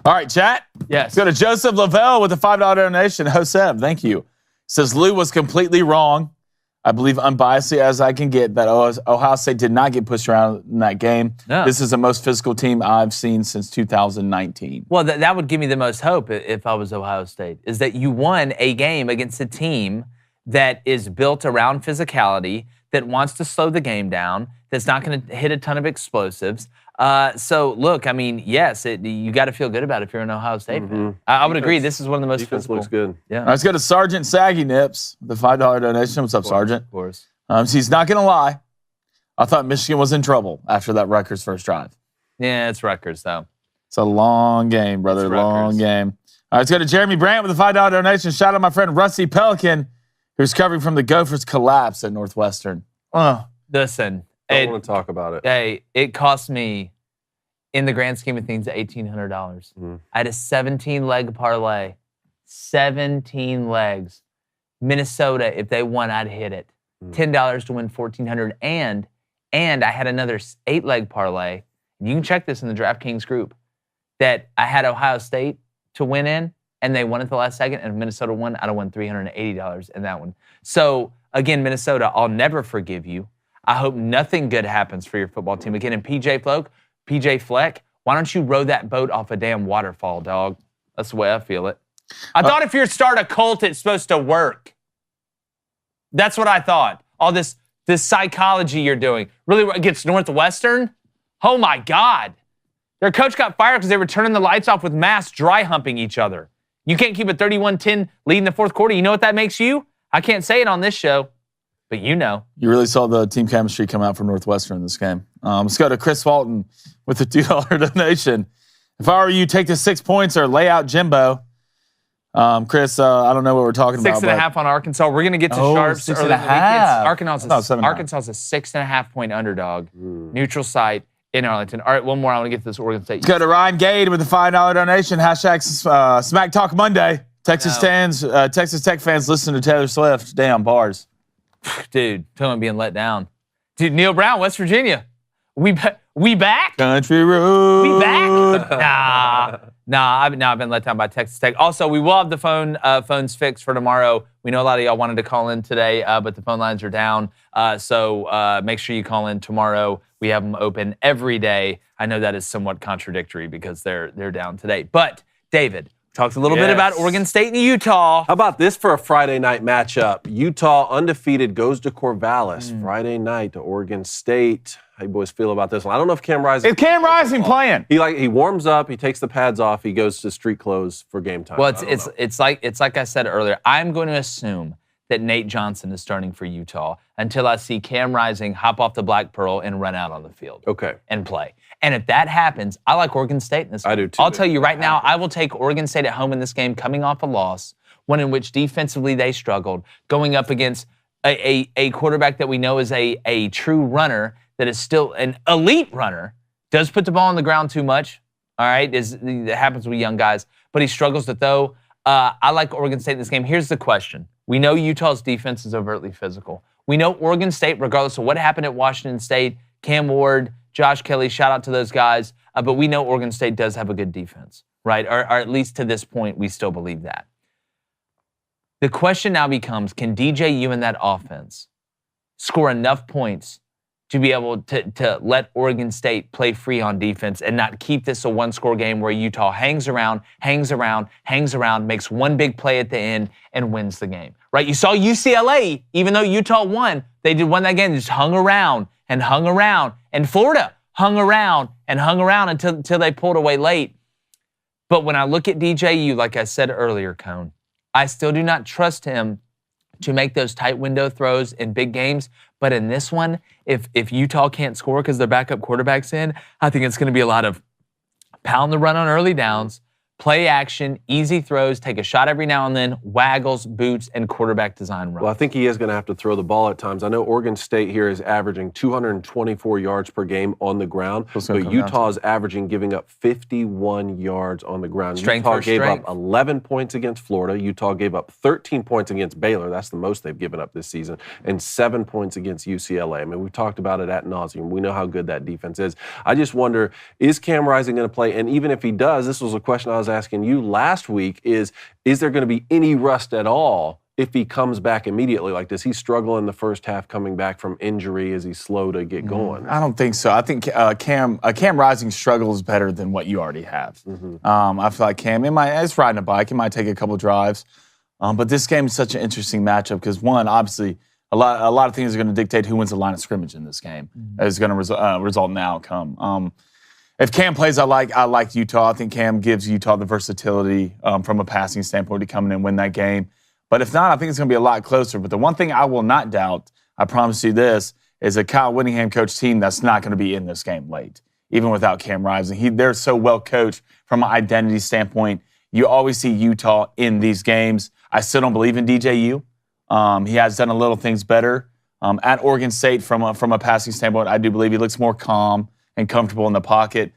All right, chat. Yes. Let's go to Joseph Lavelle with a $5 donation. Joseph, thank you. Says Lou was completely wrong. I believe unbiasedly as I can get that Ohio State did not get pushed around in that game. No. This is the most physical team I've seen since 2019. Well, that would give me the most hope if I was Ohio State, is that you won a game against a team that is built around physicality, that wants to slow the game down, that's not going to hit a ton of explosives. So, look, I mean, yes, you got to feel good about it if you're an Ohio State fan. I would agree. This is one of the most Defense physical. looks good. Yeah. All right, let's go to Sergeant Saggy Nips, the $5 donation. What's up, Sergeant? Of course. So he's not going to lie. I thought Michigan was in trouble after that Rutgers first drive. Yeah, it's Rutgers, though. It's a long game, brother. It's Long Rutgers. game. All right, let's go to Jeremy Brandt with a $5 donation. Shout out my friend Rusty Pelican, who's covering from the Gophers' collapse at Northwestern. Listen, I don't want to talk about it. hey, it cost me, in the grand scheme of things, $1,800. I had a 17-leg parlay. 17 legs. Minnesota, if they won, I'd hit it. $10 to win $1,400. And I had another 8-leg parlay. You can check this in the DraftKings group, that I had Ohio State to win in, and they won at the last second, and if Minnesota won, I'd have won $380 in that one. So, again, Minnesota, I'll never forgive you. I hope nothing good happens for your football team. Again, and PJ Fleck, why don't you row that boat off a damn waterfall, dog? That's the way I feel it. I thought if you start a cult, it's supposed to work. That's what I thought. All this psychology you're doing. Really against Northwestern? Oh, my God. Their coach got fired because they were turning the lights off with mass dry humping each other. You can't keep a 31-10 lead in the fourth quarter. You know what that makes you? I can't say it on this show, but you know. You really saw the team chemistry come out from Northwestern in this game. Let's go to Chris Walton with a $2 donation. If I were you, take the 6 points or lay out Jimbo. Chris, I don't know what we're talking about. 6.5 on Arkansas. We're going to get to Sharps 6.5. early in the week. Oh, Arkansas is a 6.5-point underdog. Neutral site in Arlington. All right, one more. I want to get to this Oregon State. Let's go to Ryan Gade with a $5 donation. Hashtag Smack Talk Monday. Texas Tech fans listen to Taylor Swift. Damn, bars. Dude, tell him being let down. Dude, Neil Brown, West Virginia. We back? Country road. We back? I've been let down by Texas Tech. Also, we will have the phones fixed for tomorrow. We know a lot of y'all wanted to call in today, but the phone lines are down. So make sure you call in tomorrow. We have them open every day. I know that is somewhat contradictory because they're down today. But David talked a little bit about Oregon State and Utah. How about this for a Friday night matchup? Utah undefeated goes to Corvallis. Friday night to Oregon State. How you boys feel about this one? I don't know if Cam Rising. Is Cam Rising playing? He warms up. He takes the pads off. He goes to street clothes for game time. Well, it's like I said earlier. I'm going to assume that Nate Johnson is starting for Utah until I see Cam Rising hop off the Black Pearl and run out on the field. Okay. And play. And if that happens, I like Oregon State in this game. I do too. I'll tell you right now, I will take Oregon State at home in this game, coming off a loss, one in which defensively they struggled, going up against a quarterback that we know is a true runner, that is still an elite runner, does put the ball on the ground too much, all right? It happens with young guys, but he struggles to throw. I like Oregon State in this game. Here's the question. We know Utah's defense is overtly physical. We know Oregon State, regardless of what happened at Washington State, Cam Ward, Josh Kelly, shout out to those guys, but we know Oregon State does have a good defense, right? Or at least to this point, we still believe that. The question now becomes, can DJU and that offense score enough points to be able to let Oregon State play free on defense and not keep this a one-score game where Utah hangs around, makes one big play at the end, and wins the game, right? You saw UCLA, even though Utah won, they won that game, just hung around, and Florida hung around until they pulled away late. But when I look at DJU, like I said earlier, Cone, I still do not trust him to make those tight window throws in big games. But in this one, if Utah can't score because their backup quarterback's in, I think it's going to be a lot of pound the run on early downs, play action, easy throws, take a shot every now and then, waggles, boots, and quarterback design run. Well, I think he is going to have to throw the ball at times. I know Oregon State here is averaging 224 yards per game on the ground, but Utah is averaging giving up 51 yards on the ground. Utah gave up 11 points against Florida. Utah gave up 13 points against Baylor. That's the most they've given up this season, and 7 points against UCLA. I mean, we've talked about it ad nauseum. We know how good that defense is. I just wonder, is Cam Rising going to play? And even if he does, this was a question I was asking you last week, is there going to be any rust at all if he comes back immediately? Like, does he struggle in the first half coming back from injury? Is he slow to get going? I don't think so. I think Cam Rising struggles better than what you already have. I feel like Cam, it's riding a bike. It might take a couple drives. But this game is such an interesting matchup because, one, obviously, a lot of things are going to dictate who wins the line of scrimmage in this game. Is going to result in the outcome. If Cam plays, I like Utah. I think Cam gives Utah the versatility from a passing standpoint to come in and win that game. But if not, I think it's going to be a lot closer. But the one thing I will not doubt, I promise you this, is a Kyle Whittingham coach team that's not going to be in this game late, even without Cam Rising. They're so well coached from an identity standpoint. You always see Utah in these games. I still don't believe in DJU. He has done a little things better. At Oregon State, from a passing standpoint, I do believe he looks more calm and comfortable in the pocket.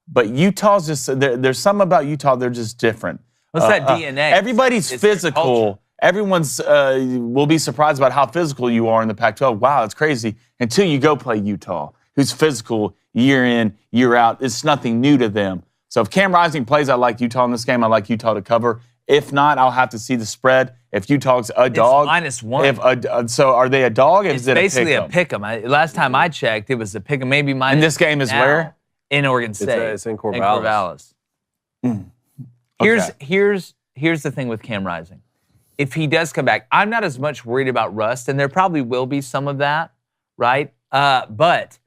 But Utah's just, there's something about Utah, they're just different. What's that DNA? Everybody's It's their physical. culture. Everyone's will be surprised about how physical you are in the Pac-12. Wow, it's crazy. Until you go play Utah, who's physical year in, year out. It's nothing new to them. So if Cam Rising plays, I like Utah in this game. I like Utah to cover. If not, I'll have to see the spread. If Utah's a dog. It's -1. So are they a dog? It's basically a pick 'em. Last time I checked, it was a pick 'em, maybe minus. And this game is now, where? In Oregon State. It's in Corvallis. Here's the thing with Cam Rising. If he does come back, I'm not as much worried about rust, and there probably will be some of that, right? But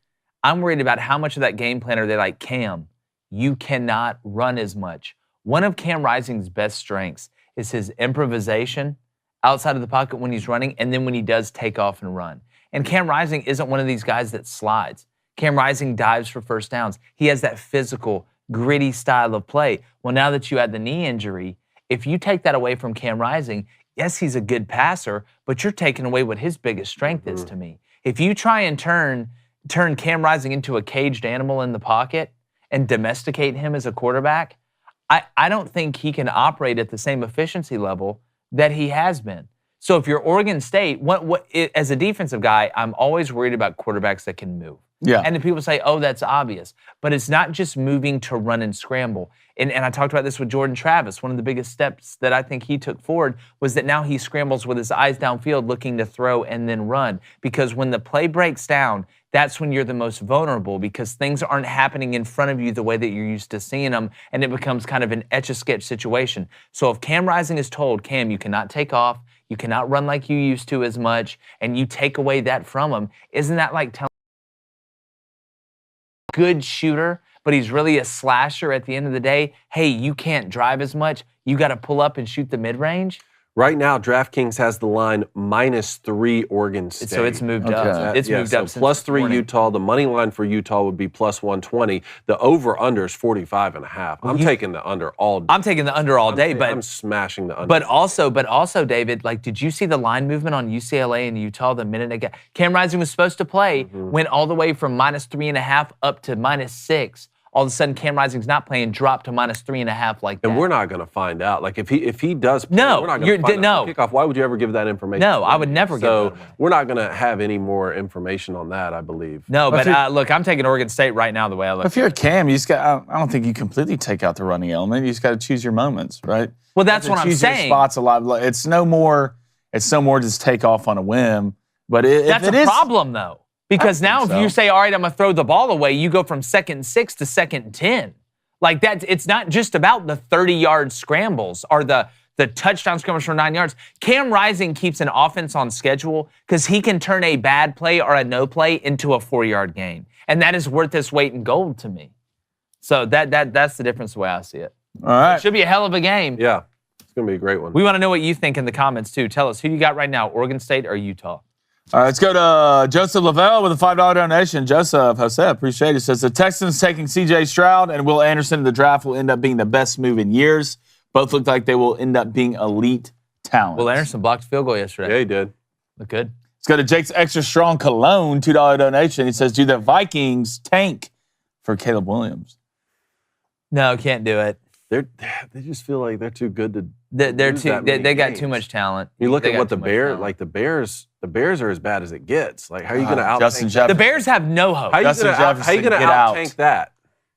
I'm worried about how much of that game plan are they like, Cam, you cannot run as much. One of Cam Rising's best strengths is his improvisation outside of the pocket when he's running, and then when he does take off and run. And Cam Rising isn't one of these guys that slides. Cam Rising dives for first downs. He has that physical, gritty style of play. Well, now that you had the knee injury, if you take that away from Cam Rising, yes, he's a good passer, but you're taking away what his biggest strength is to me. If you try and turn Cam Rising into a caged animal in the pocket and domesticate him as a quarterback, I don't think he can operate at the same efficiency level that he has been. So if you're Oregon State, as a defensive guy, I'm always worried about quarterbacks that can move. Yeah. And then people say, oh, that's obvious. But it's not just moving to run and scramble. And I talked about this with Jordan Travis. One of the biggest steps that I think he took forward was that now he scrambles with his eyes downfield looking to throw and then run. Because when the play breaks down, that's when you're the most vulnerable because things aren't happening in front of you the way that you're used to seeing them, and it becomes kind of an etch-a-sketch situation. So if Cam Rising is told, Cam, you cannot take off, you cannot run like you used to as much, and you take away that from him, isn't that like telling a good shooter, but he's really a slasher at the end of the day? Hey, you can't drive as much, you got to pull up and shoot the mid-range? Right now, DraftKings has the line -3 Oregon State. So it's moved up. It's moved up since +3 morning. Utah. The money line for Utah would be +120. The over/under is 45.5. I'm taking the under all day. I'm taking the under all day, I'm smashing the under. But also, David, like, did you see the line movement on UCLA and Utah the minute ago? Cam Rising was supposed to play, went all the way from -3.5 up to -6. All of a sudden, Cam Rising's not playing, dropped to -3.5 like that. And we're not going to find out. Like if he does play, No, we're not going to find out. no. Kickoff. Why would you ever give that information? No, I would never give that away. we're not going to have any more information on that, I believe. No, but look, I'm taking Oregon State right now the way I look. If you're a Cam, you just got. I don't think you completely take out the running element. You just got to choose your moments, right? Well, that's what I'm choose saying. Your spots a lot. It's no more. It's no more just take off on a whim. But That's a problem, though, because now if so. you say, all right, I'm gonna throw the ball away, you go from 2nd and 6 to 2nd and 10. Like that, it's not just about the 30-yard scrambles or the touchdown scrambles for 9 yards. Cam Rising keeps an offense on schedule because he can turn a bad play or a no play into a 4-yard gain, and that is worth its weight in gold to me. So that's the difference the way I see it. All right. It should be a hell of a game. Yeah, it's going to be a great one. We want to know what you think in the comments too. Tell us who you got right now, Oregon State or Utah. All right, let's go to Joseph Lavelle with a $5 donation. Joseph, Jose, appreciate it. Says the Texans taking C.J. Stroud and Will Anderson in the draft will end up being the best move in years. Both look like they will end up being elite talent. Will Anderson blocked a field goal yesterday. Yeah, he did. Look good. Let's go to Jake's Extra Strong Cologne, $2 donation. He says, do the Vikings tank for Caleb Williams? No, can't do it. They just feel like they're too good to. They're lose too. that many They got games. too much talent. You look They at got what the too much Bears, talent. like the Bears are as bad as it gets. Like, how are you going to out? Justin The Jefferson. Bears have no hope. How are you Justin going to Jefferson, get out. tank that?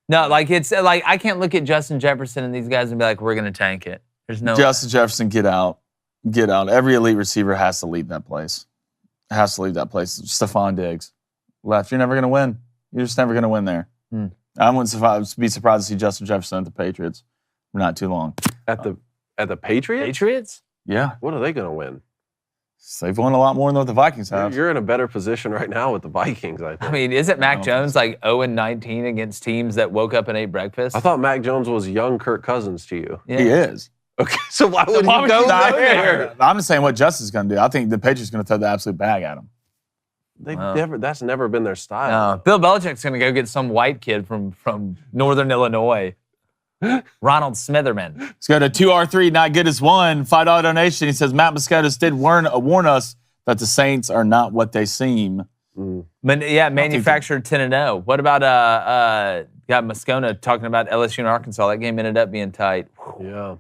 No, like it's like I can't look at Justin Jefferson and these guys and be like, we're gonna tank it. There's no. Justin Jefferson, get out. Get out. Every elite receiver has to leave that place. Stephon Diggs. Left. You're never going to win. You're just never going to win there. I wouldn't be surprised to see Justin Jefferson at the Patriots for not too long. At the Patriots? Patriots? Yeah. What are they going to win? They've won a lot more than what the Vikings have. You're in a better position right now with the Vikings, I think. I mean, isn't Mac Jones like 0-19 against teams that woke up and ate breakfast? I thought Mac Jones was young Kirk Cousins to you. Yeah. He is. Okay, so why would why you would go you go there? I'm just saying what Justin's going to do. I think the Patriots are going to throw the absolute bag at him. That's never been their style. Bill Belichick's going to go get some white kid from Northern Illinois. Ronald Smitherman. Let's go to 2R3, not good as one. $5 donation. He says, Matt Moscotus did warn us that the Saints are not what they seem. Manufactured 10-0. What about got Moscona talking about LSU and Arkansas? That game ended up being tight. Yeah.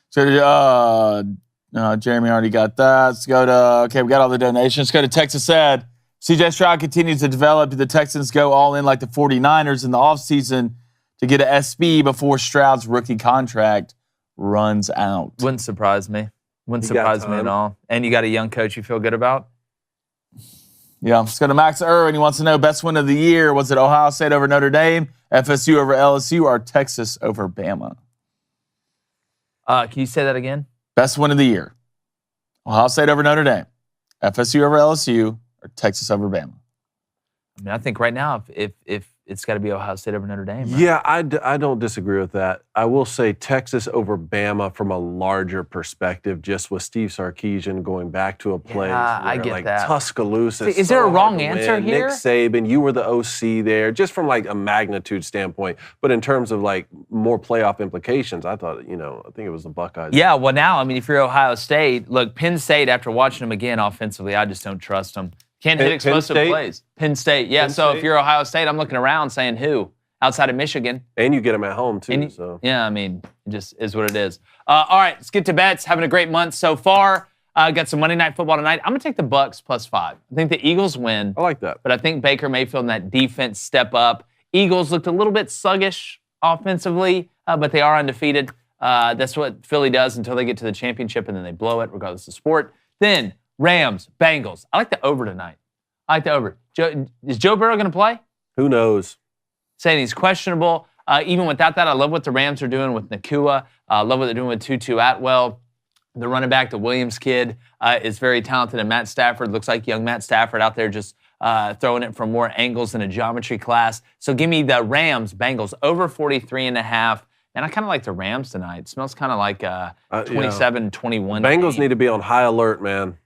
So Jeremy already got that. Let's go to, we got all the donations. Let's go to Texas said, CJ Stroud continues to develop. The Texans go all in like the 49ers in the offseason to get an SB before Stroud's rookie contract runs out. Wouldn't surprise me. Wouldn't surprise me at all. And you got a young coach you feel good about? Yeah, let's go to Max Irwin. He wants to know, best win of the year, was it Ohio State over Notre Dame, FSU over LSU, or Texas over Bama? Can you say that again? Best win of the year. Ohio State over Notre Dame, FSU over LSU, or Texas over Bama? I mean, I think right now, if it's got to be Ohio State over Notre Dame. Right? Yeah, I don't disagree with that. I will say Texas over Bama from a larger perspective, just with Steve Sarkisian going back to a place I get like that. Tuscaloosa. Is there a wrong answer here? Nick Saban, you were the OC there, just from like a magnitude standpoint. But in terms of like more playoff implications, I thought, I think it was the Buckeyes. Yeah, well now, I mean, if you're Ohio State, look, Penn State, after watching them again offensively, I just don't trust them. Can't hit explosive plays. Penn State, yeah. So if you're Ohio State, I'm looking around saying who? Outside of Michigan. And you get them at home, too. Yeah, I mean, it just is what it is. All right, let's get to bets. Having a great month so far. Got some Monday Night Football tonight. I'm going to take the Bucs +5. I think the Eagles win. I like that. But I think Baker Mayfield and that defense step up. Eagles looked a little bit sluggish offensively, but they are undefeated. That's what Philly does until they get to the championship, and then they blow it regardless of sport. Then Rams, Bengals. I like the over tonight. I like the over. Is Joe Burrow going to play? Who knows? Saying he's questionable. Even without that, I love what the Rams are doing with Nakua. I love what they're doing with Tutu Atwell. The running back, the Williams kid, is very talented. And Matt Stafford looks like young Matt Stafford out there just throwing it from more angles in a geometry class. So give me the Rams, Bengals, over 43.5. And I kind of like the Rams tonight. It smells kind of like 27-21. Bengals need to be on high alert, man.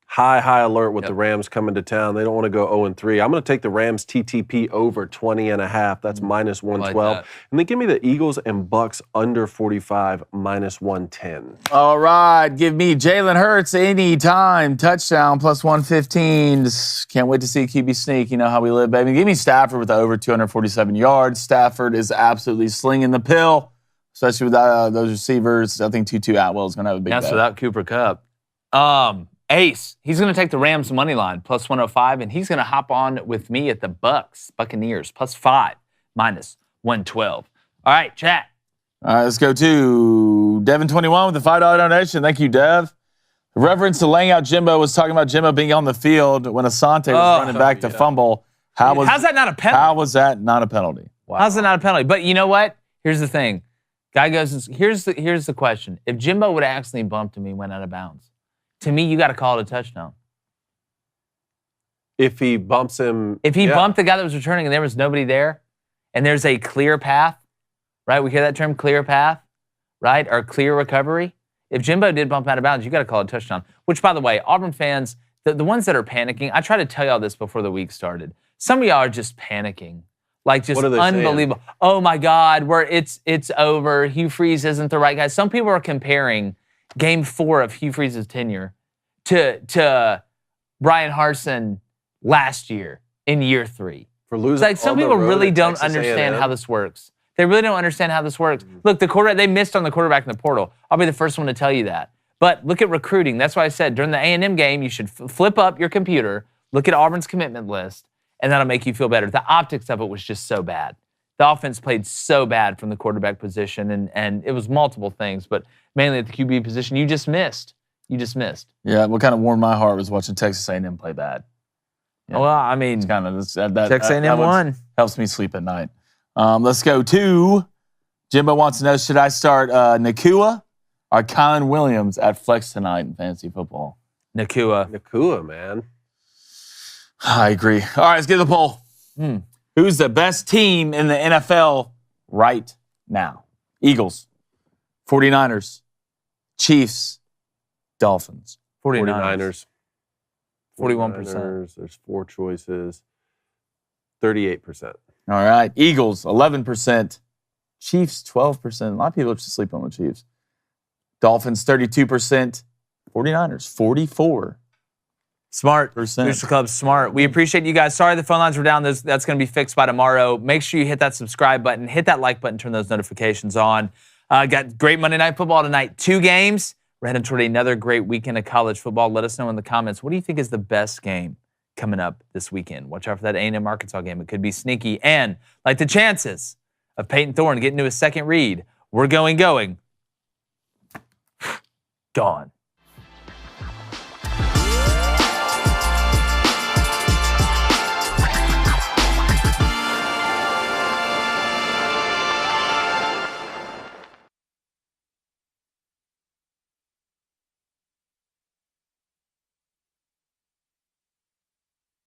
High alert with the Rams coming to town. They don't want to go 0-3. I'm going to take the Rams TTP over 20.5. That's -112. Like and then give me the Eagles and Bucks under 45, -110. All right, give me Jalen Hurts anytime touchdown +115. Just can't wait to see QB sneak. You know how we live, baby. Give me Stafford with the over 247 yards. Stafford is absolutely slinging the pill, especially with those receivers. I think Tutu Atwell is going to have a big That's bet. without Cooper Kupp. Ace, he's going to take the Rams money line +105, and he's going to hop on with me at the Buccaneers +5 -112. All right, chat. All right, let's go to Devin21 with the $5 donation. Thank you, Dev. Reference to laying out Jimbo was talking about Jimbo being on the field when Asante was running back to fumble. How's that not a penalty? How was that not a penalty? Wow. How's that not a penalty? But you know what? Here's the thing. Guy goes, here's the question. If Jimbo would have accidentally bumped him and went out of bounds, to me, you got to call it a touchdown. If he bumps him... If he bumped the guy that was returning and there was nobody there, and there's a clear path, right? We hear that term, clear path, right? Or clear recovery. If Jimbo did bump out of bounds, you got to call it a touchdown. Which, by the way, Auburn fans, the ones that are panicking, I tried to tell y'all this before the week started. Some of y'all are just panicking. Like, just unbelievable. Saying? Oh, my God, it's over. Hugh Freeze isn't the right guy. Some people are comparing Game 4 of Hugh Freeze's tenure to Brian Harsin last year in year 3. For losing, it's like some people really don't understand how this works. They really don't understand how this works. Look, the quarterback, they missed on the quarterback in the portal. I'll be the first one to tell you that. But look at recruiting. That's why I said during the A&M game, you should flip up your computer, look at Auburn's commitment list, and that'll make you feel better. The optics of it was just so bad. The offense played so bad from the quarterback position, and it was multiple things, but mainly at the QB position. You just missed. you just missed. Yeah, what kind of warmed my heart was watching Texas A&M play bad. Yeah. Well, I mean, It's kind of that Texas A&M won. Helps me sleep at night. Let's go to Jimbo wants to know, should I start Nakua or Kylan Williams at flex tonight in fantasy football? Nakua, man. I agree. All right, let's get to the poll. Who's the best team in the NFL right now? Eagles, 49ers, Chiefs, Dolphins. 49ers. 41%. 49ers, there's 4 choices. 38%. All right. Eagles, 11%. Chiefs, 12%. A lot of people are just sleeping on the Chiefs. Dolphins, 32%. 49ers, 44%. Smart. Booster Club, smart. We appreciate you guys. Sorry the phone lines were down. That's going to be fixed by tomorrow. Make sure you hit that subscribe button, hit that like button, turn those notifications on. Got great Monday Night Football tonight. 2 games. We're heading toward another great weekend of college football. Let us know in the comments, what do you think is the best game coming up this weekend? Watch out for that A&M Arkansas game. It could be sneaky. And like the chances of Peyton Thorne getting to his second read, we're going. Gone.